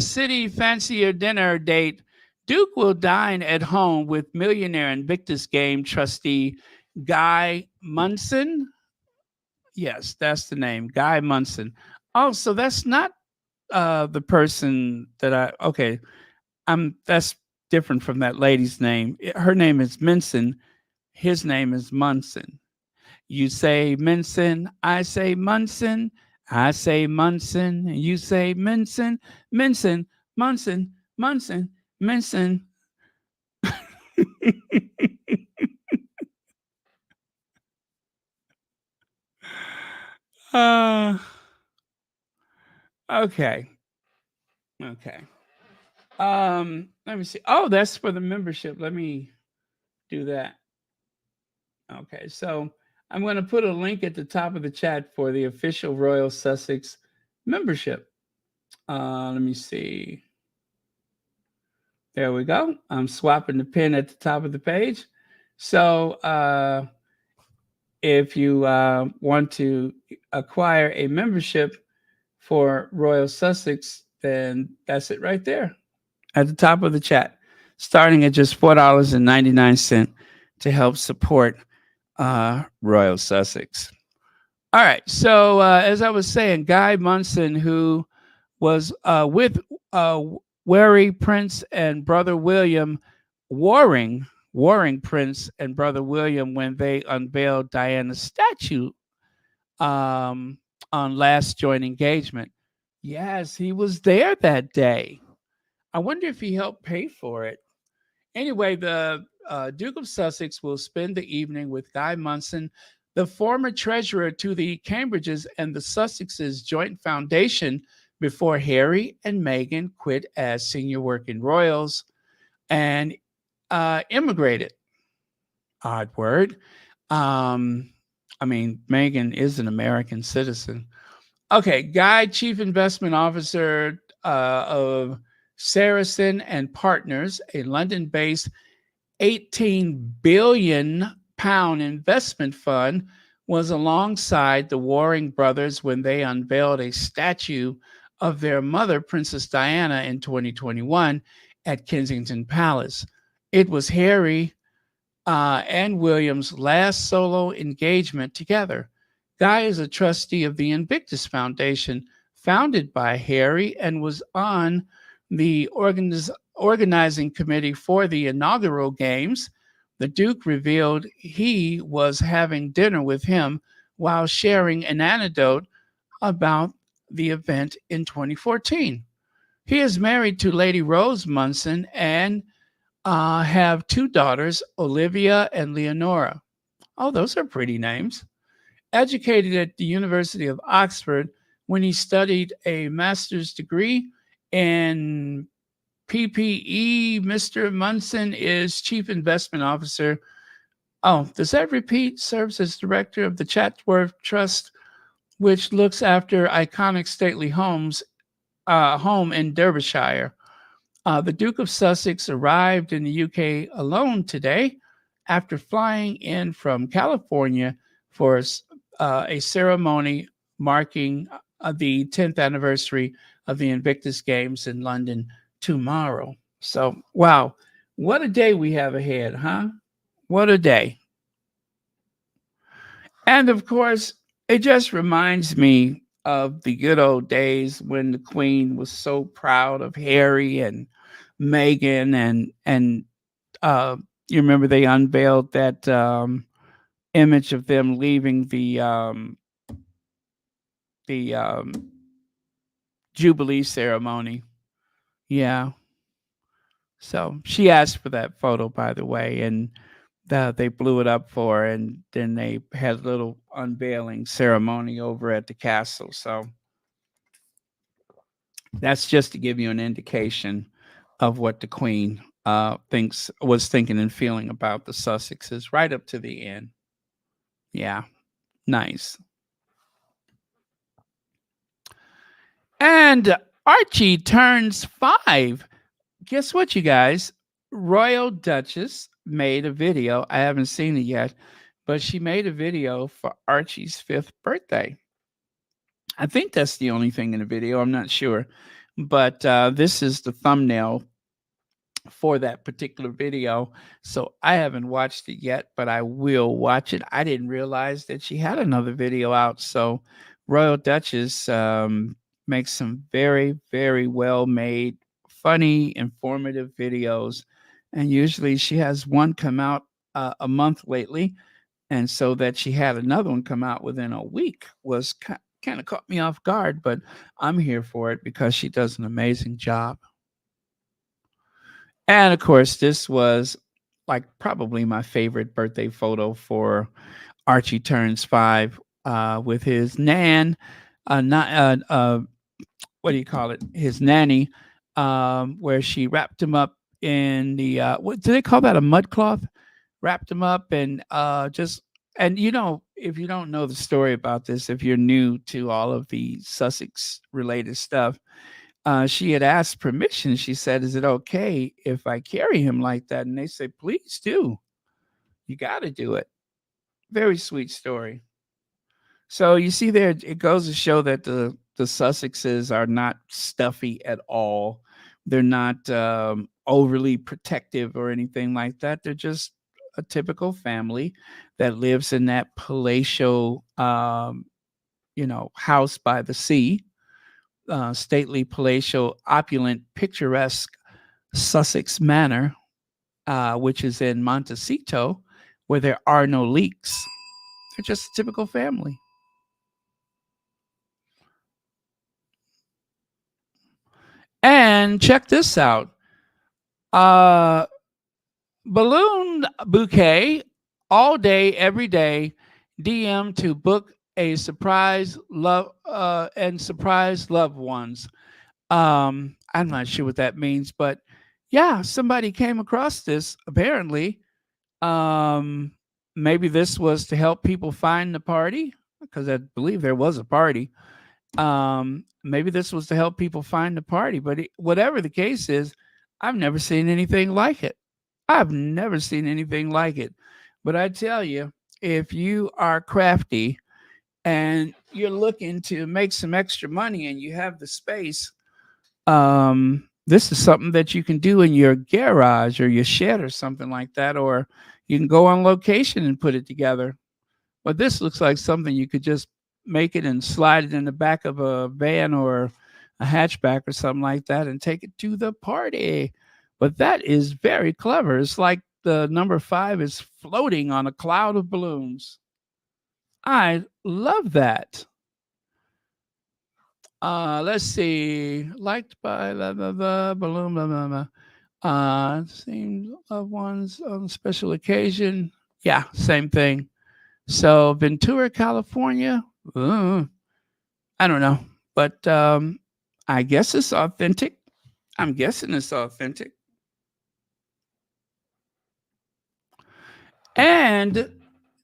city fancier dinner date. Duke will dine at home with millionaire Invictus game trustee Guy Munson. Yes, that's the name, Guy Munson. Oh, so that's not the person that okay. That's different from that lady's name. Her name is Minson. His name is Munson. You say Minson, I say Munson. I say Munson, and you say Minson. Minson, Munson, Munson, Minson. Okay. Okay. Let me see. Oh, that's for the membership. Let me do that. Okay, so I'm going to put a link at the top of the chat for the official Royal Sussex membership. Let me see. There we go. I'm swapping the pin at the top of the page. So if you want to acquire a membership, for Royal Sussex, then that's it right there at the top of the chat, starting at just $4.99 to help support Royal Sussex. All right. So as I was saying, Guy Munson, who was with Wary Prince and Brother William, warring Prince and Brother William when they unveiled Diana's statue on last joint engagement. Yes, he was there that day. I wonder if he helped pay for it. Anyway, the Duke of Sussex will spend the evening with Guy Munson, the former treasurer to the Cambridges and the Sussexes joint foundation, before Harry and Meghan quit as senior working royals and immigrated. Odd word. I mean, Meghan is an American citizen. Okay, Guy, Chief Investment Officer of Saracen and Partners, a London-based 18 billion pound investment fund, was alongside the warring brothers when they unveiled a statue of their mother, Princess Diana, in 2021 at Kensington Palace. It was Harry and William's last solo engagement together. Guy is a trustee of the Invictus Foundation, founded by Harry, and was on the organizing committee for the inaugural games. The Duke revealed he was having dinner with him while sharing an anecdote about the event in 2014. He is married to Lady Rose Munson and have two daughters, Olivia and Leonora. Oh, those are pretty names. Educated at the University of Oxford, when he studied a master's degree in PPE, Mr. Munson is Chief Investment Officer. Oh, does that repeat? Serves as director of the Chatsworth Trust, which looks after iconic stately homes, home in Derbyshire. The Duke of Sussex arrived in the UK alone today after flying in from California for a ceremony marking the 10th anniversary of the Invictus Games in London tomorrow. So, wow, what a day we have ahead, huh? What a day. And of course, it just reminds me of the good old days when the Queen was so proud of Harry and Meghan, and you remember they unveiled that image of them leaving the Jubilee ceremony. Yeah. So she asked for that photo, by the way, and they blew it up for her, and then they had a little unveiling ceremony over at the castle. So that's just to give you an indication of what the Queen was thinking and feeling about the Sussexes right up to the end. Yeah, nice. And Archie turns 5. Guess what, you guys? Royal Duchess made a video. I haven't seen it yet, but she made a video for Archie's 5th birthday. I think that's the only thing in the video. I'm not sure. But this is the thumbnail for that particular video. So I haven't watched it yet, but I will watch it. I didn't realize that she had another video out. So Royal Duchess makes some very, very well made, funny, informative videos. And usually she has one come out a month lately. And so that she had another one come out within a week was kind of caught me off guard, but I'm here for it because she does an amazing job. And of course, this was like probably my favorite birthday photo for Archie turns 5 with his nan, what do you call it? His nanny, where she wrapped him up in the what do they call that? A mud cloth? Wrapped him up and and you know, if you don't know the story about this, if you're new to all of the Sussex related stuff, she had asked permission. She said, "Is it okay if I carry him like that?" And they said, "Please do. You got to do it." Very sweet story. So you see there, it goes to show that the The Sussexes are not stuffy at all. They're not overly protective or anything like that. They're just a typical family that lives in that palatial, house by the sea, stately, palatial, opulent, picturesque Sussex Manor, which is in Montecito, where there are no leaks. They're just a typical family. And check this out. Balloon bouquet all day, every day. DM to book a surprise love and surprise loved ones. I'm not sure what that means, but yeah, somebody came across this apparently. Um, Maybe this was to help people find the party because I believe there was a party. Maybe this was to help people find the party, but whatever the case is, I've never seen anything like it. I've never seen anything like it. But I tell you, if you are crafty and you're looking to make some extra money and you have the space, this is something that you can do in your garage or your shed or something like that, or you can go on location and put it together. But this looks like something you could just make it and slide it in the back of a van or a hatchback or something like that and take it to the party. But that is very clever. It's like the number 5 is floating on a cloud of balloons. I love that. Let's see. Liked by the balloon, blah, blah, blah. Seen loved ones on special occasion. Yeah, same thing. So Ventura, California. I don't know, but I guess it's authentic. I'm guessing it's authentic. And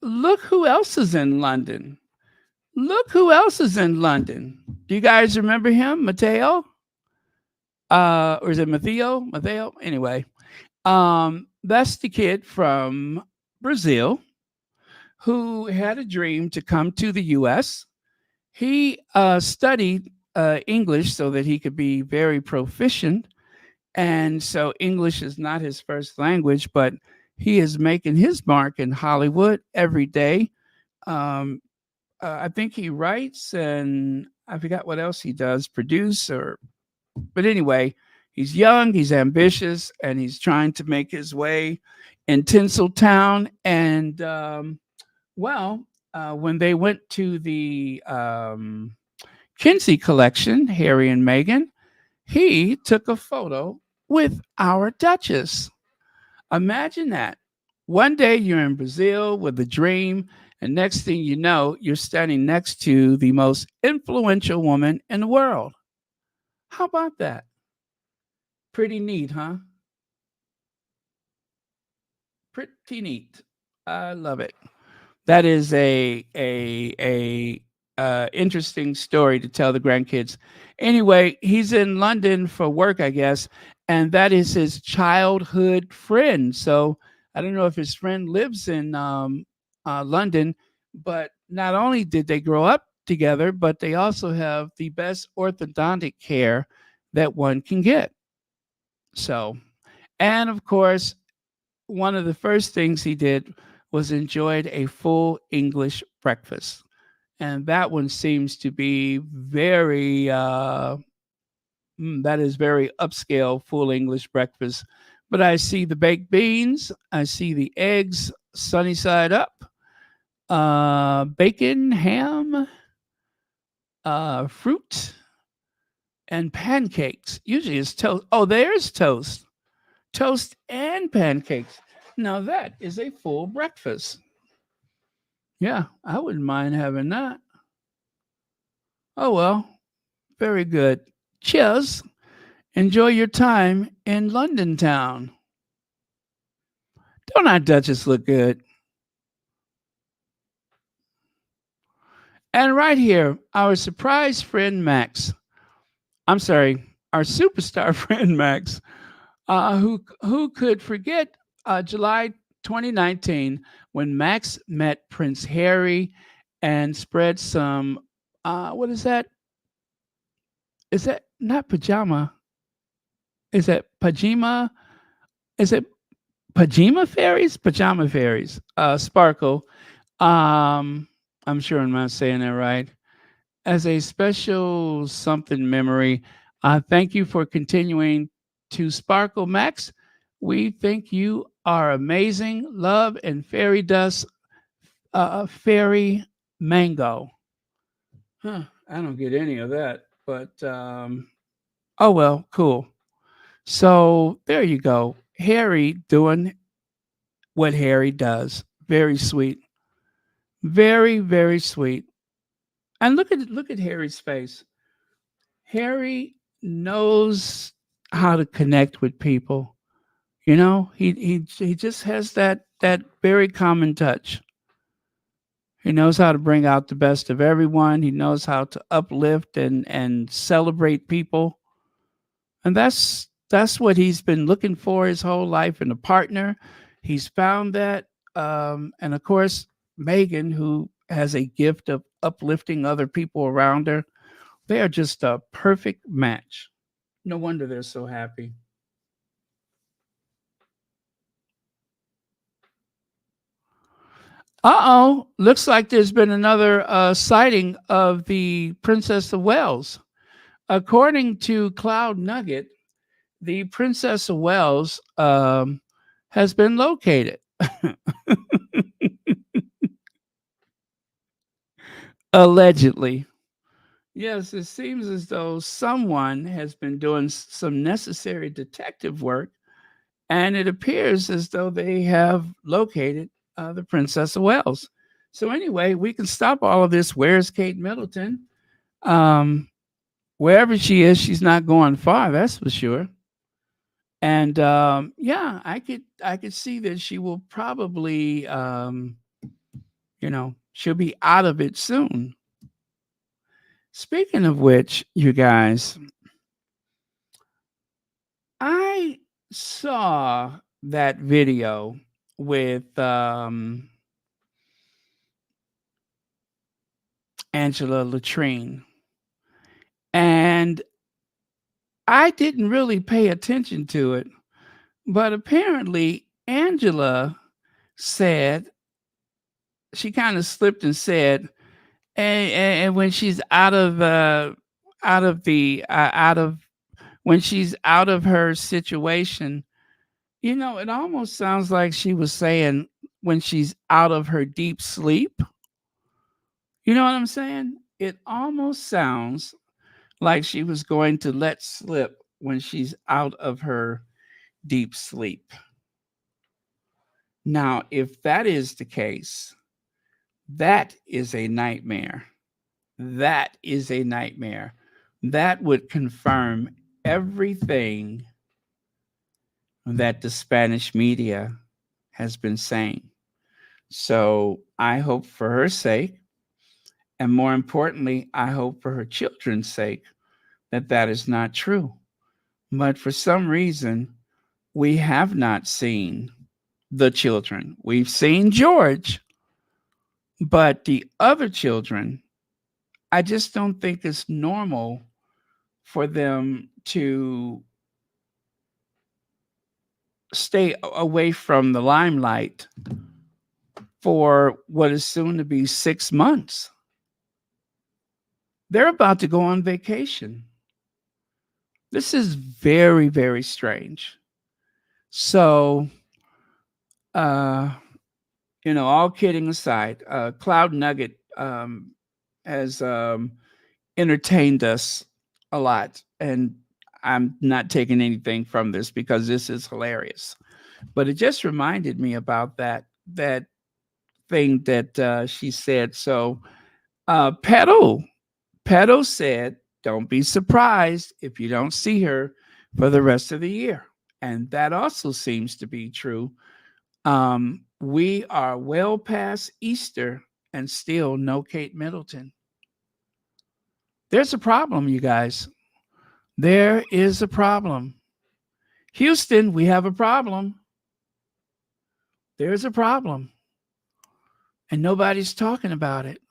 look who else is in London. Look who else is in London. Do you guys remember him, Mateo? Or is it Matteo? Matteo? Anyway, that's the kid from Brazil who had a dream to come to the U.S. He studied English so that he could be very proficient. And so English is not his first language, but he is making his mark in Hollywood every day. I think he writes and I forgot what else he does, produce but anyway, he's young, he's ambitious, and he's trying to make his way in Tinseltown. And when they went to the Kinsey collection, Harry and Meghan, he took a photo with our Duchess. Imagine that. One day you're in Brazil with a dream, and next thing you know, you're standing next to the most influential woman in the world. How about that? Pretty neat, huh? Pretty neat. I love it. That is a interesting story to tell the grandkids. Anyway, he's in London for work, I guess, and that is his childhood friend. So I don't know if his friend lives in London, but not only did they grow up together, but they also have the best orthodontic care that one can get. So, and of course, one of the first things he did was enjoyed a full English breakfast. And that one seems to be very, that is very upscale, full English breakfast. But I see the baked beans, I see the eggs sunny side up, bacon, ham, fruit, and pancakes. Usually it's toast. Oh, there's toast. Toast and pancakes. Now that is a full breakfast. Yeah, I wouldn't mind having that. Oh, well, very good. Cheers. Enjoy your time in London town. Don't our Duchess look good? And right here, our surprise friend Max. I'm sorry, our superstar friend Max, who could forget July 2019 when Max met Prince Harry and spread some what is that? Is that not pajama? Is that pajama? Is it pajama fairies? Pajama fairies. Sparkle. Um, I'm sure I'm not saying that right. As a special something memory, thank you for continuing to sparkle, Max. We think you are amazing. Love and fairy dust, fairy mango. Huh, I don't get any of that, but oh well, cool. So there you go. Harry doing what Harry does. Very sweet. Very, very sweet. And look at Harry's face. Harry knows how to connect with people. You know, he just has that very common touch. He knows how to bring out the best of everyone. He knows how to uplift and celebrate people. And that's what he's been looking for his whole life in a partner. He's found that. And of course, Megan, who has a gift of uplifting other people around her, they are just a perfect match. No wonder they're so happy. Uh-oh, looks like there's been another sighting of the Princess of Wales. According to Cloud Nugget, the Princess of Wales has been located. Allegedly. Yes, it seems as though someone has been doing some necessary detective work, and it appears as though they have located the Princess of Wales. So, anyway, we can stop all of this. Where's Kate Middleton? Um, Wherever she is, she's not going far, that's for sure. And yeah, I could see that she will probably she'll be out of it soon. Speaking of which, you guys, I saw that video with Angela Latrine, and I didn't really pay attention to it, but apparently Angela said she kind of slipped and said, and when she's out of the out of when she's out of her situation, it almost sounds like she was saying when she's out of her deep sleep. You know what I'm saying? It almost sounds like she was going to let slip when she's out of her deep sleep. Now, if that is the case, that is a nightmare. That is a nightmare. That would confirm everything that the Spanish media has been saying. So I hope for her sake, and more importantly, I hope for her children's sake, that that is not true. But for some reason, we have not seen the children. We've seen George, but the other children, I just don't think it's normal for them to stay away from the limelight for what is soon to be 6 months. They're about to go on vacation. This is very, very strange. So, uh, all kidding aside, Cloud Nugget has entertained us a lot, and I'm not taking anything from this because this is hilarious. But it just reminded me about that thing that she said. So, Pedo said, "Don't be surprised if you don't see her for the rest of the year," and that also seems to be true. We are well past Easter and still no Kate Middleton. There's a problem, you guys. There is a problem. Houston, we have a problem. There's a problem. And nobody's talking about it.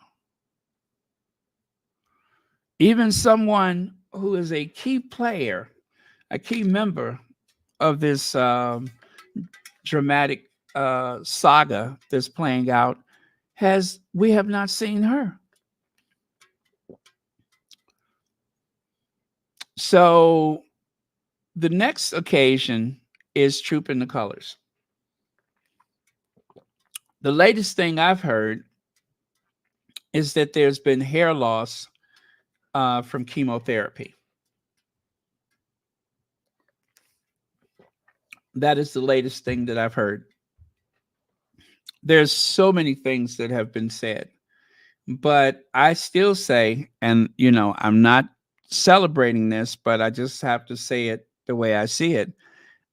Even someone who is a key player, a key member of this dramatic saga that's playing out, we have not seen her. So the next occasion is Trooping the Colors. The latest thing I've heard is that there's been hair loss from chemotherapy. That is the latest thing that I've heard. There's so many things that have been said, but I still say, and I'm not celebrating this, but I just have to say it the way I see it.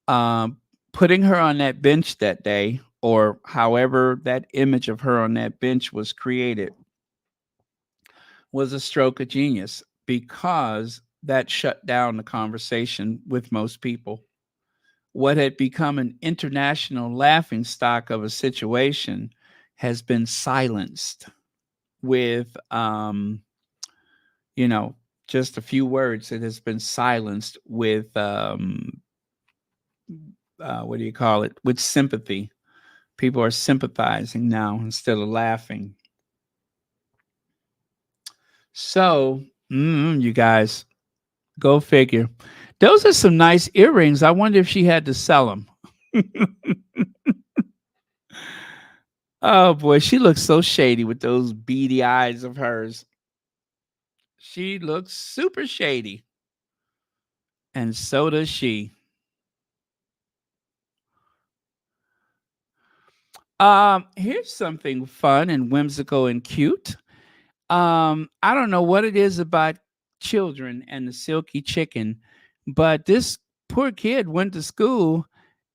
Putting her on that bench that day, or however that image of her on that bench was created, was a stroke of genius, because that shut down the conversation with most people. What had become an international laughingstock of a situation has been silenced with, just a few words. It has been silenced with, what do you call it? With sympathy. People are sympathizing now instead of laughing. So, you guys, go figure. Those are some nice earrings. I wonder if she had to sell them. Oh boy, she looks so shady with those beady eyes of hers. She looks super shady. And so does she. Here's something fun and whimsical and cute. I don't know what it is about children and the silky chicken, but this poor kid went to school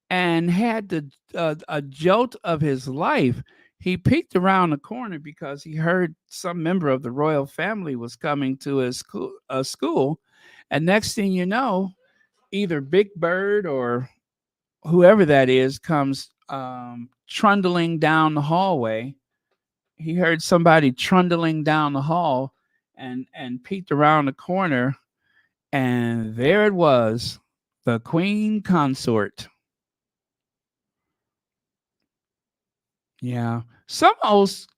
and had a jolt of his life. He peeked around the corner because he heard some member of the royal family was coming to his school. And next thing you know, either Big Bird or whoever that is comes trundling down the hallway. He heard somebody trundling down the hall and peeked around the corner, and there it was, the queen consort. Yeah, some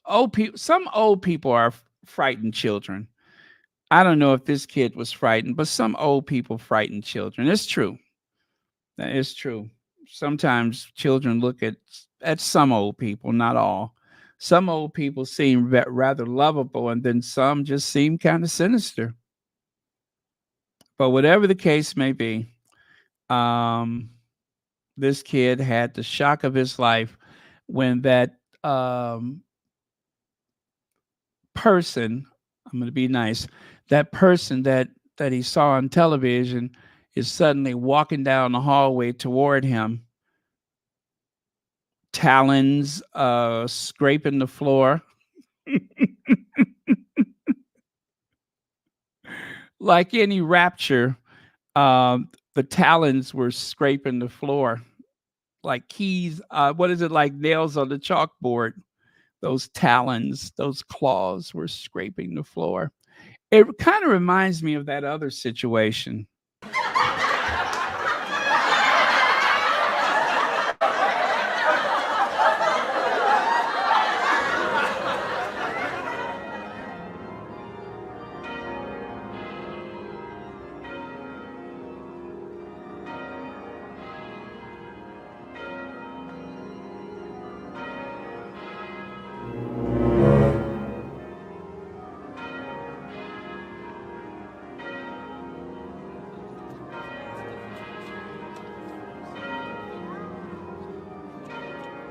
old people are frightened children. I don't know if this kid was frightened, but some old people frighten children. It's true. That is true. Sometimes children look at some old people, not all. Some old people seem rather lovable, and then some just seem kind of sinister. But whatever the case may be, this kid had the shock of his life when that person, I'm going to be nice, that person that he saw on television is suddenly walking down the hallway toward him, talons scraping the floor. Like any rapture, the talons were scraping the floor like keys. What is it, like nails on the chalkboard? Those talons, those claws were scraping the floor. It kind of reminds me of that other situation.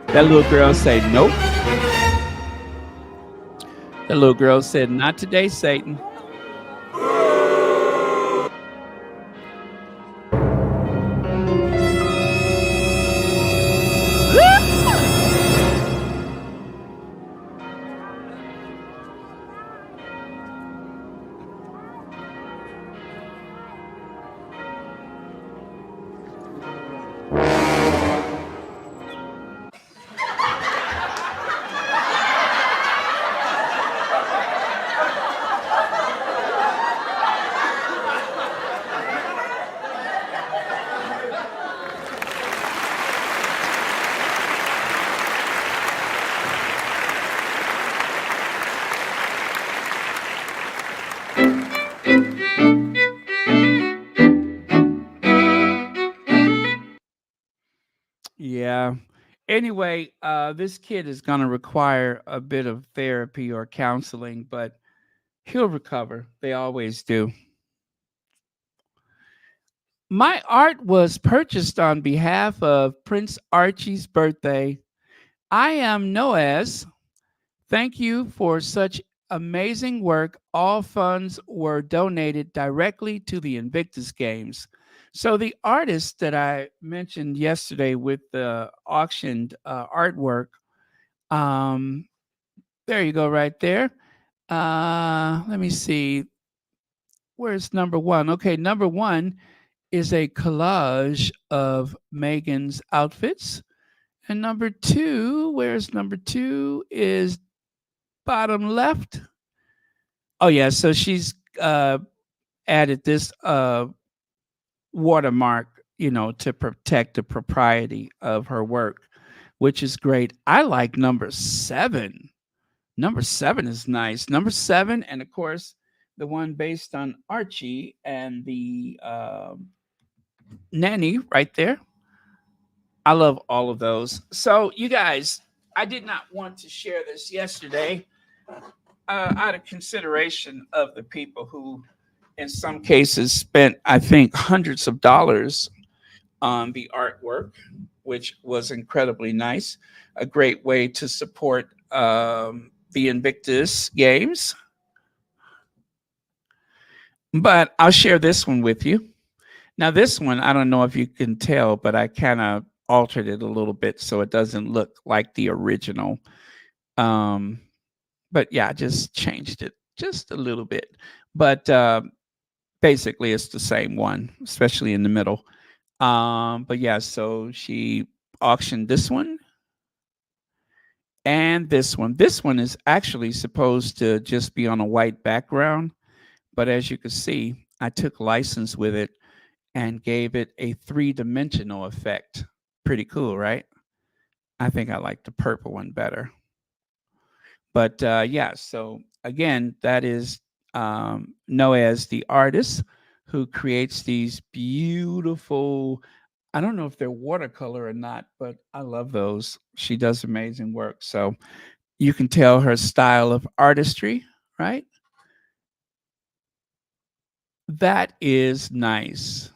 That little girl said, nope. That little girl said, not today, Satan. Anyway, this kid is going to require a bit of therapy or counseling, but he'll recover. They always do. My art was purchased on behalf of Prince Archie's birthday. I am Noaz. Thank you for such amazing work. All funds were donated directly to the Invictus Games. So, the artist that I mentioned yesterday with the auctioned artwork, um, there you go, right there. Let me see. Where's number one? Okay, number one is a collage of Megan's outfits. And number two, where's number two? Is bottom left. Oh, yeah. So she's added this watermark, to protect the propriety of her work, which is great. I like number seven. Number seven is nice. Number seven, and of course, the one based on Archie and the nanny right there. I love all of those. So, you guys, I did not want to share this yesterday out of consideration of the people who, in some cases, spent, I think, hundreds of dollars on the artwork, which was incredibly nice. A great way to support the Invictus games. But I'll share this one with you. Now, this one, I don't know if you can tell, but I kind of altered it a little bit so it doesn't look like the original. But yeah, I just changed it just a little bit. But basically, it's the same one, especially in the middle. But yeah, so she auctioned this one and this one. This one is actually supposed to just be on a white background. But as you can see, I took license with it and gave it a three-dimensional effect. Pretty cool, right? I think I like the purple one better. But yeah, so again, that is Noaz, the artist, who creates these beautiful, I don't know if they're watercolor or not, but I love those. She does amazing work. So you can tell her style of artistry, right? That is nice.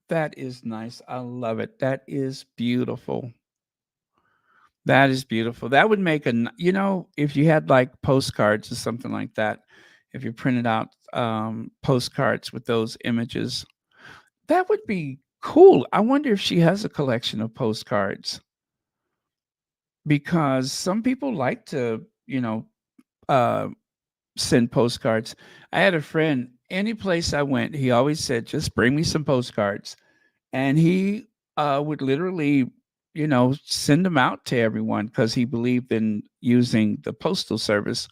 That is nice. I love it. That is beautiful. That is beautiful. That would make if you had like postcards or something like that, if you printed out postcards with those images, that would be cool. I wonder if she has a collection of postcards because some people like to, uh, send postcards. I had a friend, any place I went, he always said, just bring me some postcards. And he would literally, send them out to everyone because he believed in using the postal service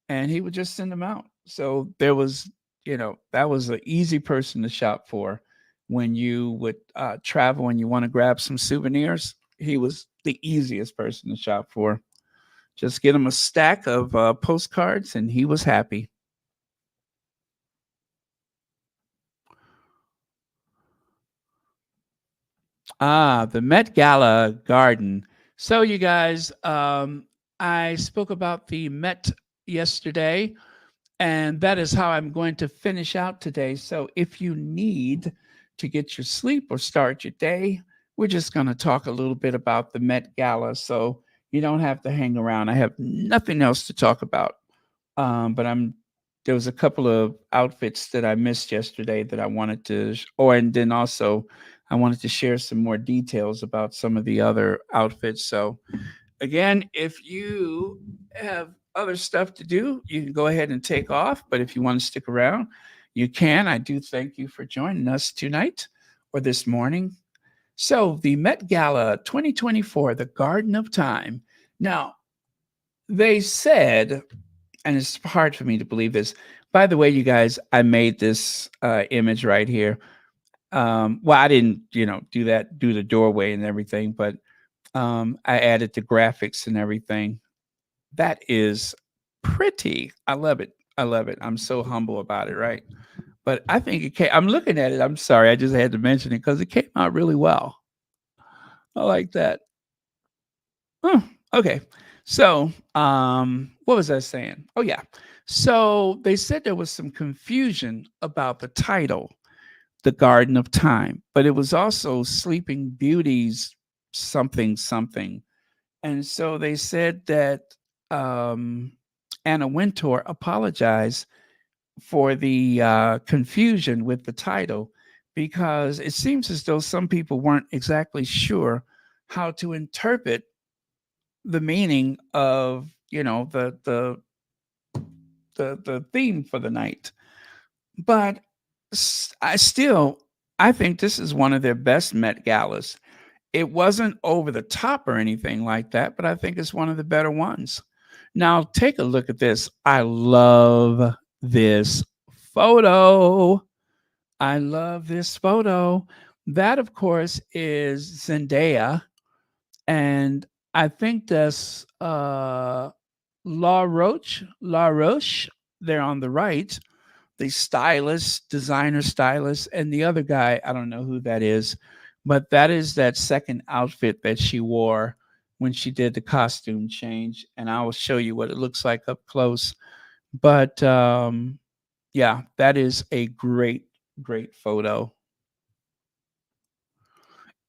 and he would just send them out. So there was, that was an easy person to shop for when you would travel and you want to grab some souvenirs. He was the easiest person to shop for. Just get him a stack of postcards and he was happy. The Met Gala garden. So, you guys, I spoke about the Met yesterday, and that is how I'm going to finish out today. So, if you need to get your sleep or start your day, we're just going to talk a little bit about the Met Gala. So, you don't have to hang around. I have nothing else to talk about. But there was a couple of outfits that I missed yesterday that I wanted to, and then also I wanted to share some more details about some of the other outfits. So again, if you have other stuff to do, you can go ahead and take off. But if you want to stick around, you can. I do thank you for joining us tonight or this morning. So the Met Gala 2024, the Garden of Time. Now, they said, and it's hard for me to believe this. By the way, you guys, I made this image right here. Well, I didn't, do the doorway and everything, but I added the graphics and everything. That is pretty. I love it. I love it. I'm so humble about it, right? But I think I'm looking at it. I'm sorry. I just had to mention it because it came out really well. I like that. Oh, okay. So, what was I saying? Oh, yeah. So they said there was some confusion about the title, The Garden of Time, but it was also Sleeping Beauty's something something. And so they said that um, Anna Wintour apologized for the confusion with the title because it seems as though some people weren't exactly sure how to interpret the meaning of the theme for the night. But I think this is one of their best Met Galas. It wasn't over the top or anything like that, but I think it's one of the better ones. Now take a look at this. I love this photo. I love this photo. That, of course, is Zendaya, and I think that's La Roche. There on the right, the stylist, designer stylist, and the other guy, I don't know who that is, but that is that second outfit that she wore when she did the costume change. And I will show you what it looks like up close. But yeah, that is a great, great photo.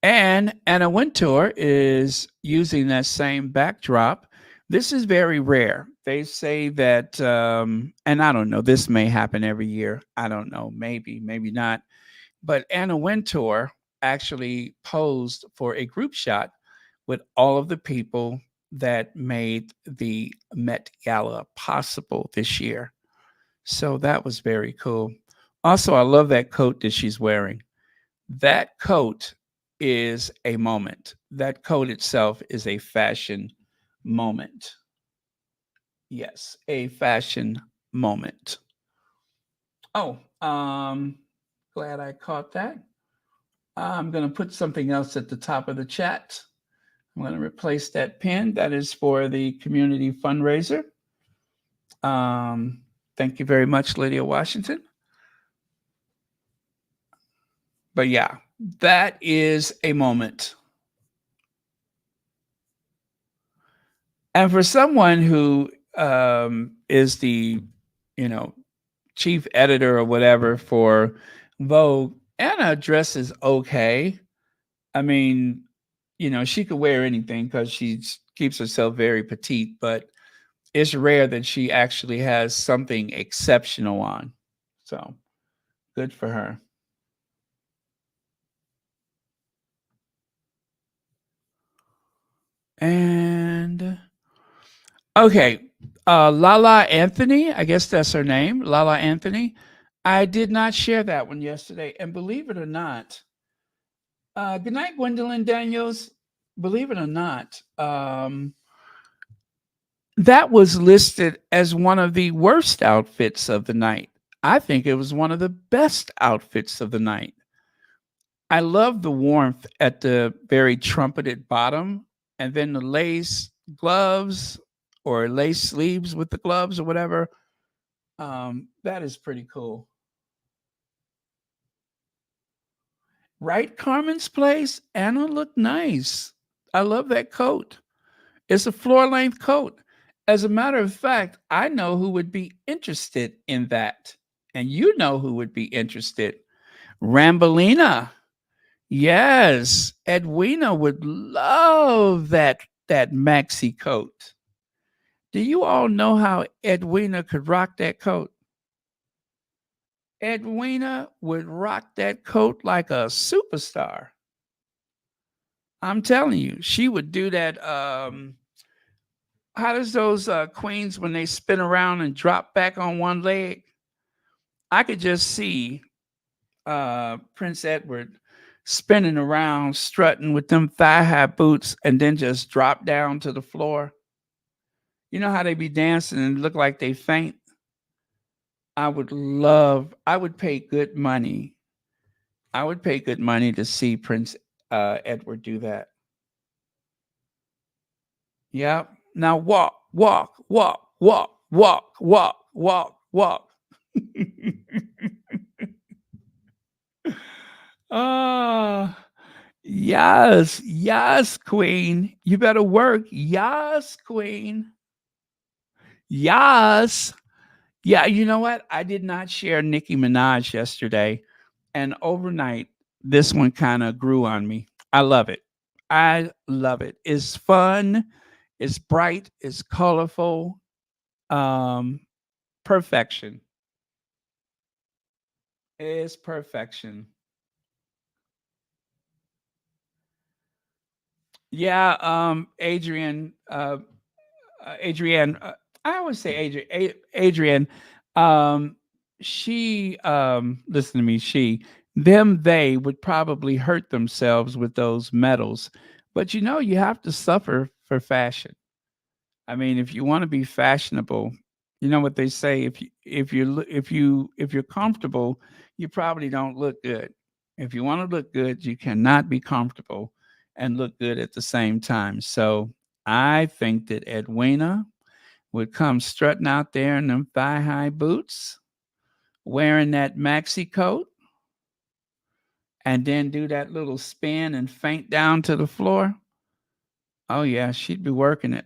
And Anna Wintour is using that same backdrop. This is very rare. They say that, and I don't know, this may happen every year. I don't know, maybe, maybe not. But Anna Wintour actually posed for a group shot with all of the people that made the Met Gala possible this year. So that was very cool. Also, I love that coat that she's wearing. That coat is a moment. That coat itself is a fashion moment. Yes, a fashion moment. Oh, glad I caught that. I'm going to put something else at the top of the chat. I'm going to replace that pin. That is for the community fundraiser. Thank you very much, Lydia Washington. But yeah, that is a moment. And for someone who is the, you know, chief editor or whatever for Vogue, Anna dresses okay. I mean, you know, she could wear anything because she keeps herself very petite, but it's rare that she actually has something exceptional on. So good for her. And okay, Lala Anthony, I guess that's her name, Lala Anthony. I did not share that one yesterday, and believe it or not, good night, Gwendolyn Daniels. Believe it or not, that was listed as one of the worst outfits of the night. I think it was one of the best outfits of the night. I love the warmth at the very trumpeted bottom, and then the lace gloves or lace sleeves with the gloves or whatever. That is pretty cool. Right, Carmen's Place? Anna looked nice. I love that coat. It's a floor length coat. As a matter of fact, I know who would be interested in that. And you know who would be interested. Rambolina. Yes, Edwina would love that maxi coat. Do you all know how Edwina could rock that coat? Edwina would rock that coat like a superstar. I'm telling you, she would do that. How does those queens when they spin around and drop back on one leg? I could just see Prince Edward spinning around, strutting with them thigh-high boots, and then just drop down to the floor. You know how they be dancing and look like they faint? I would pay good money. I would pay good money to see Prince Edward do that. Yeah. Now walk, walk, walk, walk, walk, walk, walk, walk. Ah, Yes, yes, queen. You better work. Yes, queen. Yes. Yeah, you know what? I did not share Nicki Minaj yesterday. And overnight, this one kind of grew on me. I love it. I love it. It's fun, it's bright, it's colorful. Um, Perfection. It's perfection. Yeah, Adrienne, I always say Adrian. She, listen to me, they would probably hurt themselves with those medals. But you have to suffer for fashion. I mean, if you want to be fashionable, you know what they say. If you're comfortable, you probably don't look good. If you want to look good, you cannot be comfortable and look good at the same time. So I think that Edwina would come strutting out there in them thigh high boots, wearing that maxi coat, and then do that little spin and faint down to the floor. Oh, yeah, she'd be working it.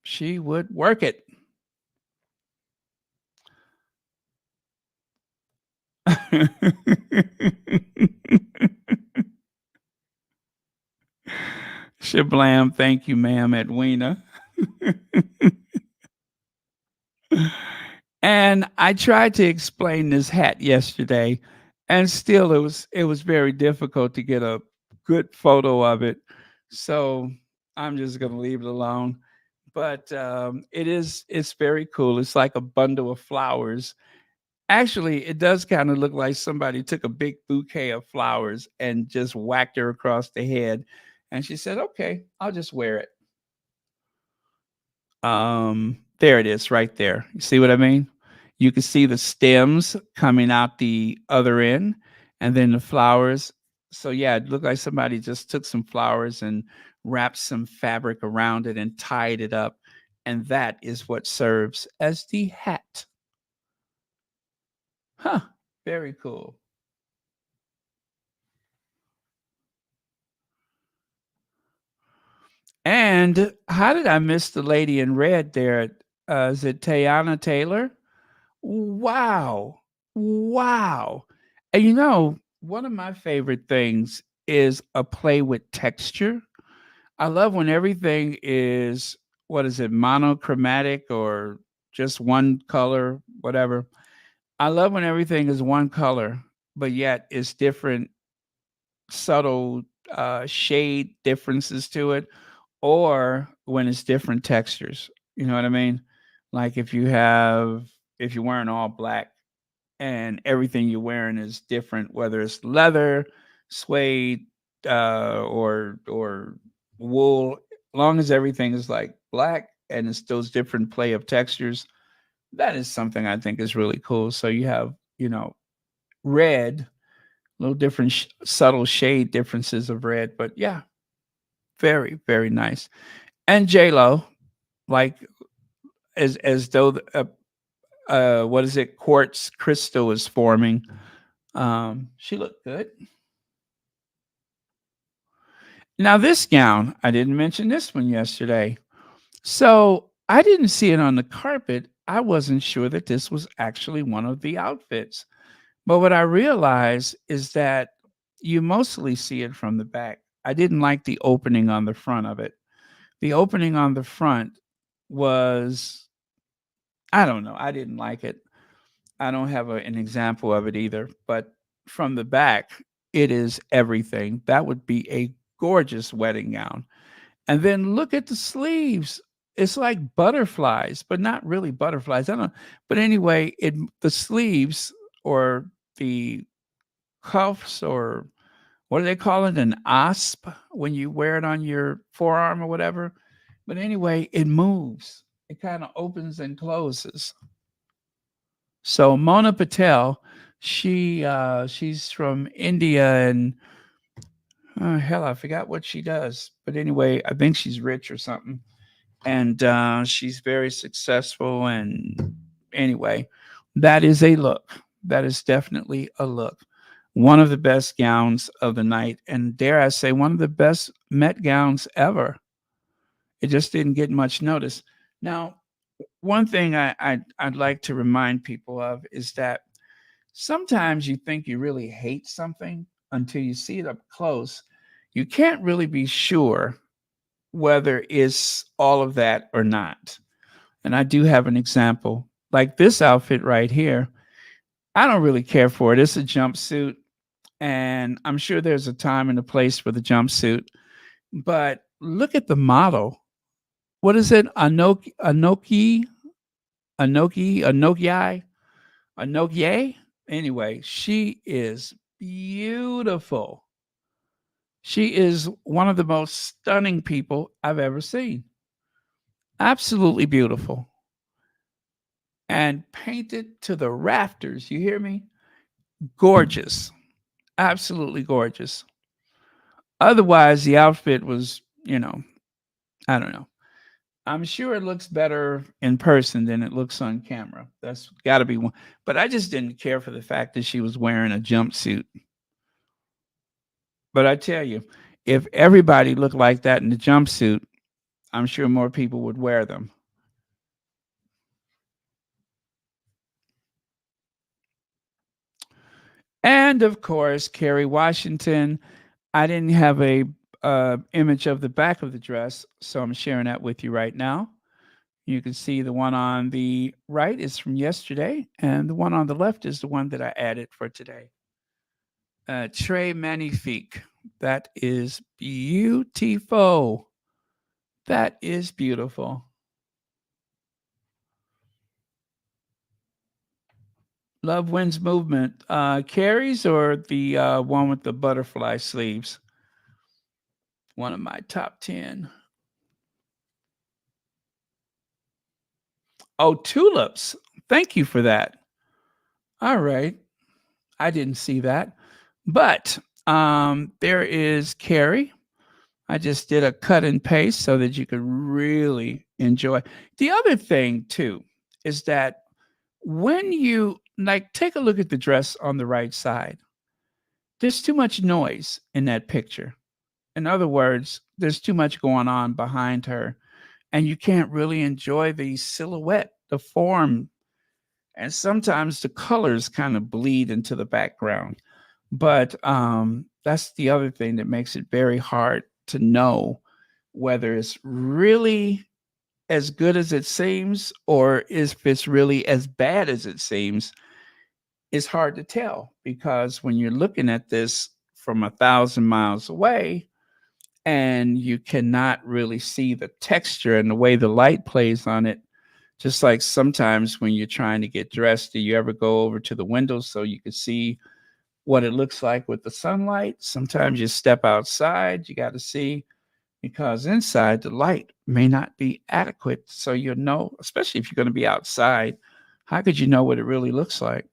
She would work it. Shablam, thank you, ma'am, Edwina. And I tried to explain this hat yesterday, and still it was very difficult to get a good photo of it. So I'm just gonna leave it alone. But it's very cool. It's like a bundle of flowers. Actually, it does kind of look like somebody took a big bouquet of flowers and just whacked her across the head. And she said, "Okay, I'll just wear it." There it is right there. You see what I mean? You can see the stems coming out the other end and then the flowers. So yeah, it looked like somebody just took some flowers and wrapped some fabric around it and tied it up. And that is what serves as the hat. Huh. Very cool. And how did I miss the lady in red there? Is it Tayana Taylor? Wow. Wow. And one of my favorite things is a play with texture. I love when everything is, what is it, monochromatic or just one color, whatever. I love when everything is one color, but yet it's different, subtle shade differences to it, or when it's different textures. You know what I mean? Like if you're wearing all black and everything you're wearing is different, whether it's leather, suede, or wool. Long as everything is like black and it's those different play of textures, that is something I think is really cool. So you have, red, little different subtle shade differences of red, but yeah, very very nice. And J Lo, like as though what is it, quartz crystal is forming. She looked good. Now this gown, I didn't mention this one yesterday. So I didn't see it on the carpet. I wasn't sure that this was actually one of the outfits. But what I realized is that you mostly see it from the back. I didn't like the opening on the front of it. The opening on the front was, I don't know, I didn't like it. I don't have an example of it either, but from the back, it is everything. That would be a gorgeous wedding gown. And then look at the sleeves. It's like butterflies, but not really butterflies. I don't know. But anyway, the sleeves or the cuffs, or what do they call it? An asp when you wear it on your forearm or whatever. But anyway, it moves. It kind of opens and closes. So Mona Patel, she's from India, and hell, I forgot what she does. But anyway, I think she's rich or something, and she's very successful. And anyway, that is a look. That is definitely a look. one of the best gowns of the night, and dare I say, one of the best Met gowns ever. It just didn't get much notice. Now, one thing I'd like to remind people of is that sometimes you think you really hate something until you see it up close. You can't really be sure whether it's all of that or not. And I do have an example. Like this outfit right here, I don't really care for it. It's a jumpsuit, and I'm sure there's a time and a place for the jumpsuit. But look at the model. What is it? Anoki? Anyway, she is beautiful. She is one of the most stunning people I've ever seen. Absolutely beautiful. And painted to the rafters. You hear me? Gorgeous. Absolutely gorgeous. Otherwise, the outfit was, I don't know. I'm sure it looks better in person than it looks on camera. That's got to be one. But I just didn't care for the fact that she was wearing a jumpsuit. But I tell you, if everybody looked like that in the jumpsuit, I'm sure more people would wear them. And of course, Kerry Washington. I didn't have a image of the back of the dress, so I'm sharing that with you right now. You can see the one on the right is from yesterday, and the one on the left is the one that I added for today. Très magnifique. That is beautiful. That is beautiful. Love Wins Movement. Carries or the one with the butterfly sleeves? One of my top 10. Oh, tulips. Thank you for that. All right. I didn't see that. But there is Carrie. I just did a cut and paste so that you could really enjoy. The other thing, too, is that when you take a look at the dress on the right side, there's too much noise in that picture. In other words, there's too much going on behind her, and you can't really enjoy the silhouette, the form, and sometimes the colors kind of bleed into the background. But that's the other thing that makes it very hard to know whether it's really as good as it seems or if it's really as bad as it seems. It's hard to tell because when you're looking at this from 1,000 miles away and you cannot really see the texture and the way the light plays on it, just like sometimes when you're trying to get dressed, do you ever go over to the window so you can see what it looks like with the sunlight? Sometimes you step outside, you got to see, because inside the light may not be adequate. So you'll know, especially if you're going to be outside, how could you know what it really looks like?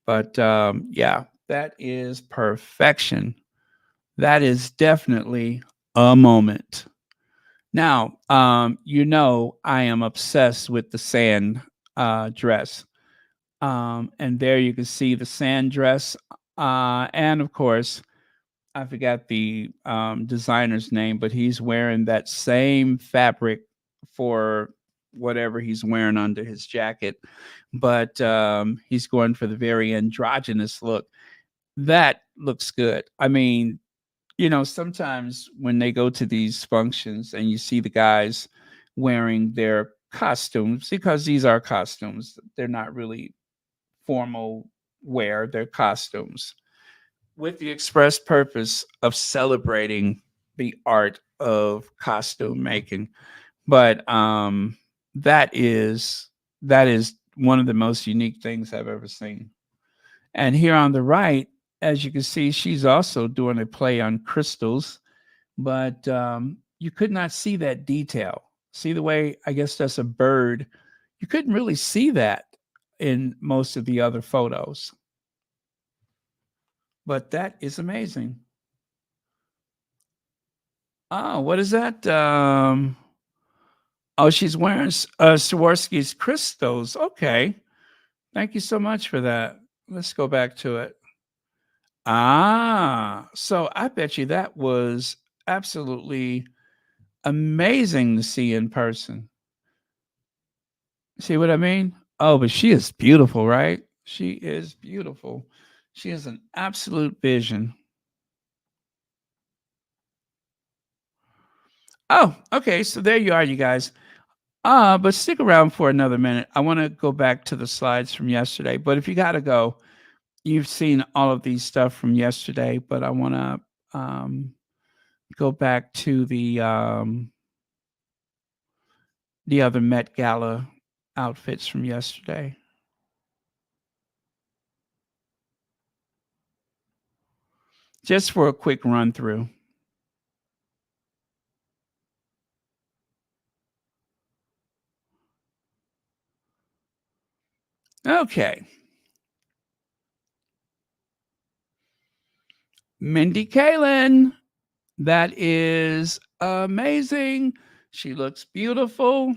But yeah, that is perfection. That is definitely a moment. Now, I am obsessed with the sand dress. And there you can see the sand dress. And of course, I forgot the designer's name, but he's wearing that same fabric for whatever he's wearing under his jacket. But he's going for the very androgynous look. That looks good. I mean, sometimes when they go to these functions and you see the guys wearing their costumes, because these are costumes, they're not really formal wear, they're costumes with the express purpose of celebrating the art of costume making. But that is one of the most unique things I've ever seen. And here on the right, as you can see, she's also doing a play on crystals, but you could not see that detail. See the way, I guess that's a bird. You couldn't really see that in most of the other photos. But that is amazing. Oh, what is that? Oh, she's wearing Swarovski's crystals. Okay. Thank you so much for that. Let's go back to it. Ah, so I bet you that was absolutely amazing to see in person. See what I mean? Oh, but she is beautiful, right? She is beautiful. She is an absolute vision. Oh, okay. So there you are, you guys. But stick around for another minute. I want to go back to the slides from yesterday. But if you got to go, you've seen all of these stuff from yesterday. But I want to go back to the other Met Gala outfits from yesterday. Just for a quick run through. Okay. Mindy Kaling. That is amazing. She looks beautiful.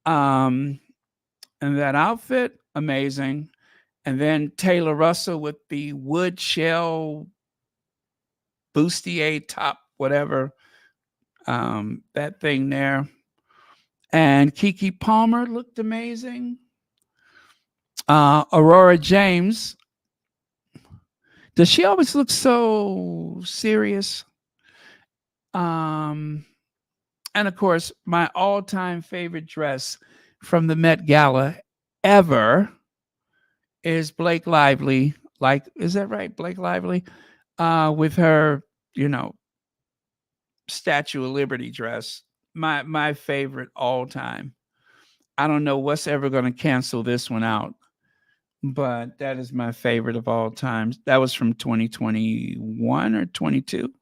And that outfit, amazing. And then Taylor Russell with the wood shell bustier top, whatever, that thing there. And Kiki Palmer looked amazing. Aurora James. Does she always look so serious? And of course, my all-time favorite dress from the Met Gala ever is Blake Lively. Like, is that right? Blake Lively? With her, Statue of Liberty dress. My favorite all time. I don't know what's ever going to cancel this one out, but that is my favorite of all times. That was from 2021 or 22.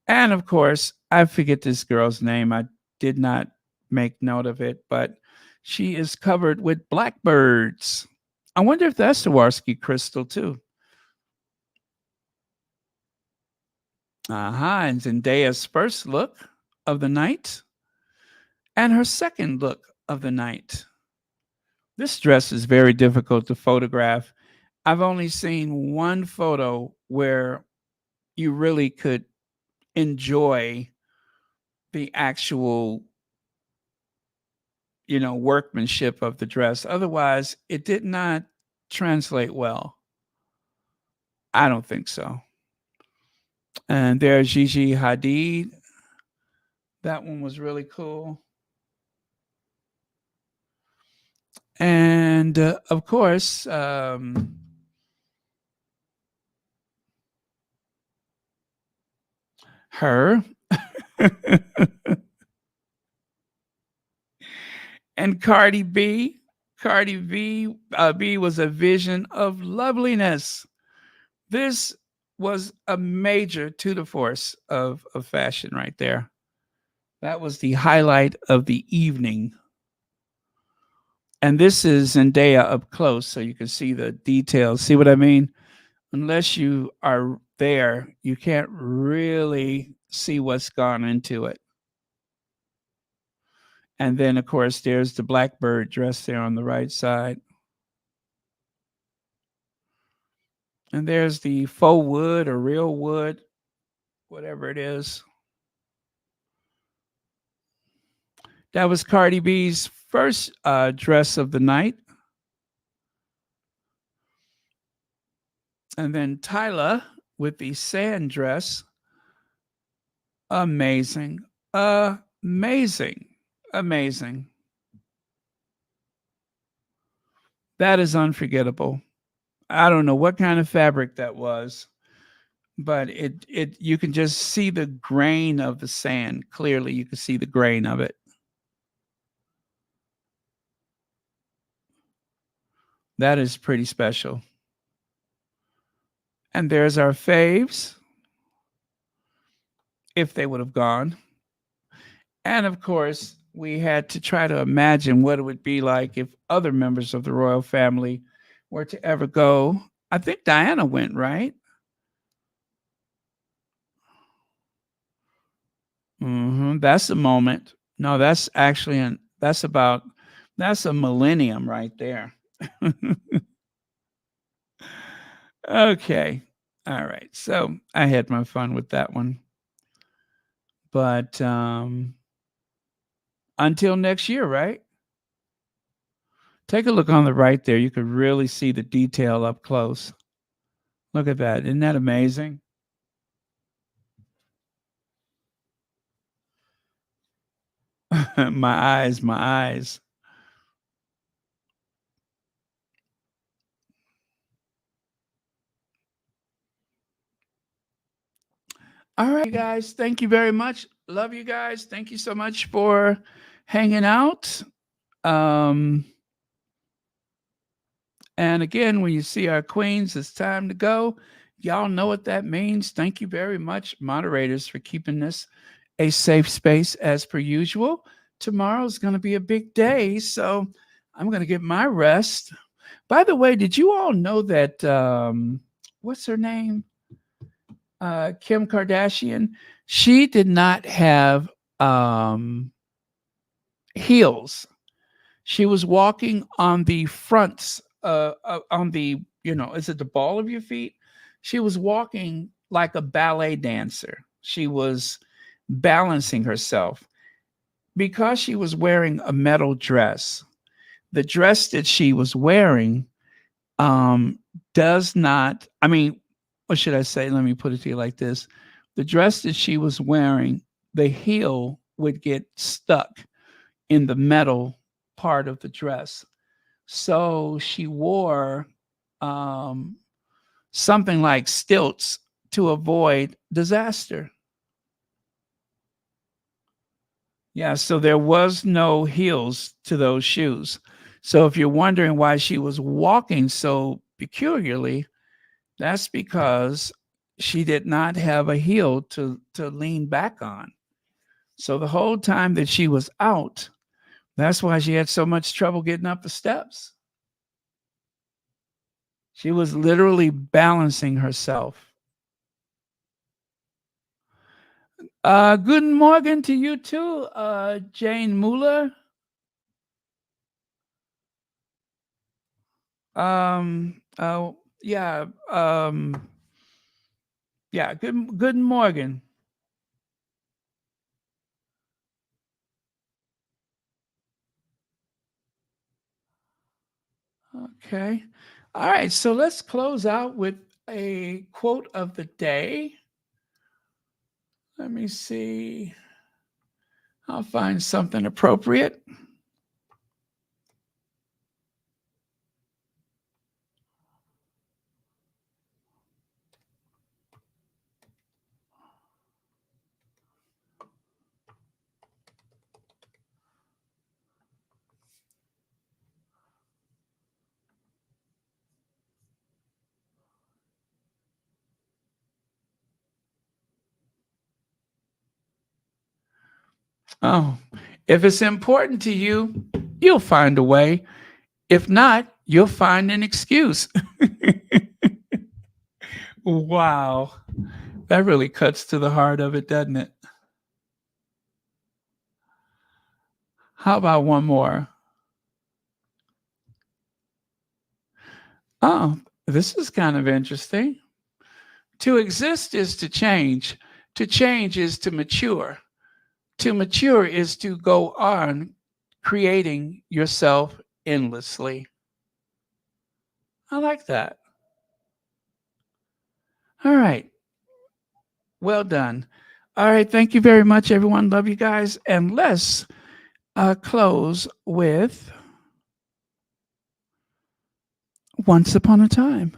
And of course, I forget this girl's name. I did not make note of it, but she is covered with blackbirds. I wonder if that's Swarovski crystal too. And Zendaya's first look of the night and her second look of the night. This dress is very difficult to photograph. I've only seen one photo where you really could enjoy the actual, workmanship of the dress. Otherwise, it did not translate well. I don't think so. And there's Gigi Hadid. That one was really cool. And of course, her. And Cardi B. Cardi B, B was a vision of loveliness. This was a major tour de force of fashion right there. That was the highlight of the evening. And this is Zendaya up close, so you can see the details. See what I mean? Unless you are there, you can't really see what's gone into it. And then, of course, there's the blackbird dress there on the right side. And there's the faux wood or real wood, whatever it is. That was Cardi B's first dress of the night. And then Tyla with the sand dress. Amazing. Amazing. Amazing. That is unforgettable. I don't know what kind of fabric that was, but it you can just see the grain of the sand. Clearly, you can see the grain of it. That is pretty special. And there's our faves, if they would have gone. And of course, we had to try to imagine what it would be like if other members of the royal family were to ever go. I think Diana went, right? That's a moment. No, that's actually that's a millennium right there. Okay. All right. So I had my fun with that one. But until next year, right? Take a look on the right there. You could really see the detail up close. Look at that. Isn't that amazing? My eyes, my eyes. All right, guys. Thank you very much. Love you guys. Thank you so much for hanging out. And again, when you see our queens, it's time to go. Y'all know what that means. Thank you very much, moderators, for keeping this a safe space as per usual. Tomorrow's going to be a big day, so I'm going to get my rest. By the way, did you all know that, what's her name? Kim Kardashian, she did not have heels. She was walking on the fronts, on the, is it the ball of your feet? She was walking like a ballet dancer. She was balancing herself because she was wearing a metal dress. The dress that she was wearing does not, I mean, what should I say? Let me put it to you like this. The dress that she was wearing, the heel would get stuck in the metal part of the dress. So she wore something like stilts to avoid disaster. Yeah, so there was no heels to those shoes. So if you're wondering why she was walking so peculiarly, that's because she did not have a heel to lean back on. So the whole time that she was out, that's why she had so much trouble getting up the steps. She was literally balancing herself. Good morning to you too, Jane Mueller. Yeah. Yeah. Good morning. Okay. All right. So let's close out with a quote of the day. Let me see. I'll find something appropriate. Oh, if it's important to you, you'll find a way. If not, you'll find an excuse. Wow. That really cuts to the heart of it, doesn't it? How about one more? Oh, this is kind of interesting. To exist is to change. To change is to mature. To mature is to go on creating yourself endlessly. I like that. All right. Well done. All right. Thank you very much, everyone. Love you guys. And let's close with Once Upon a Time.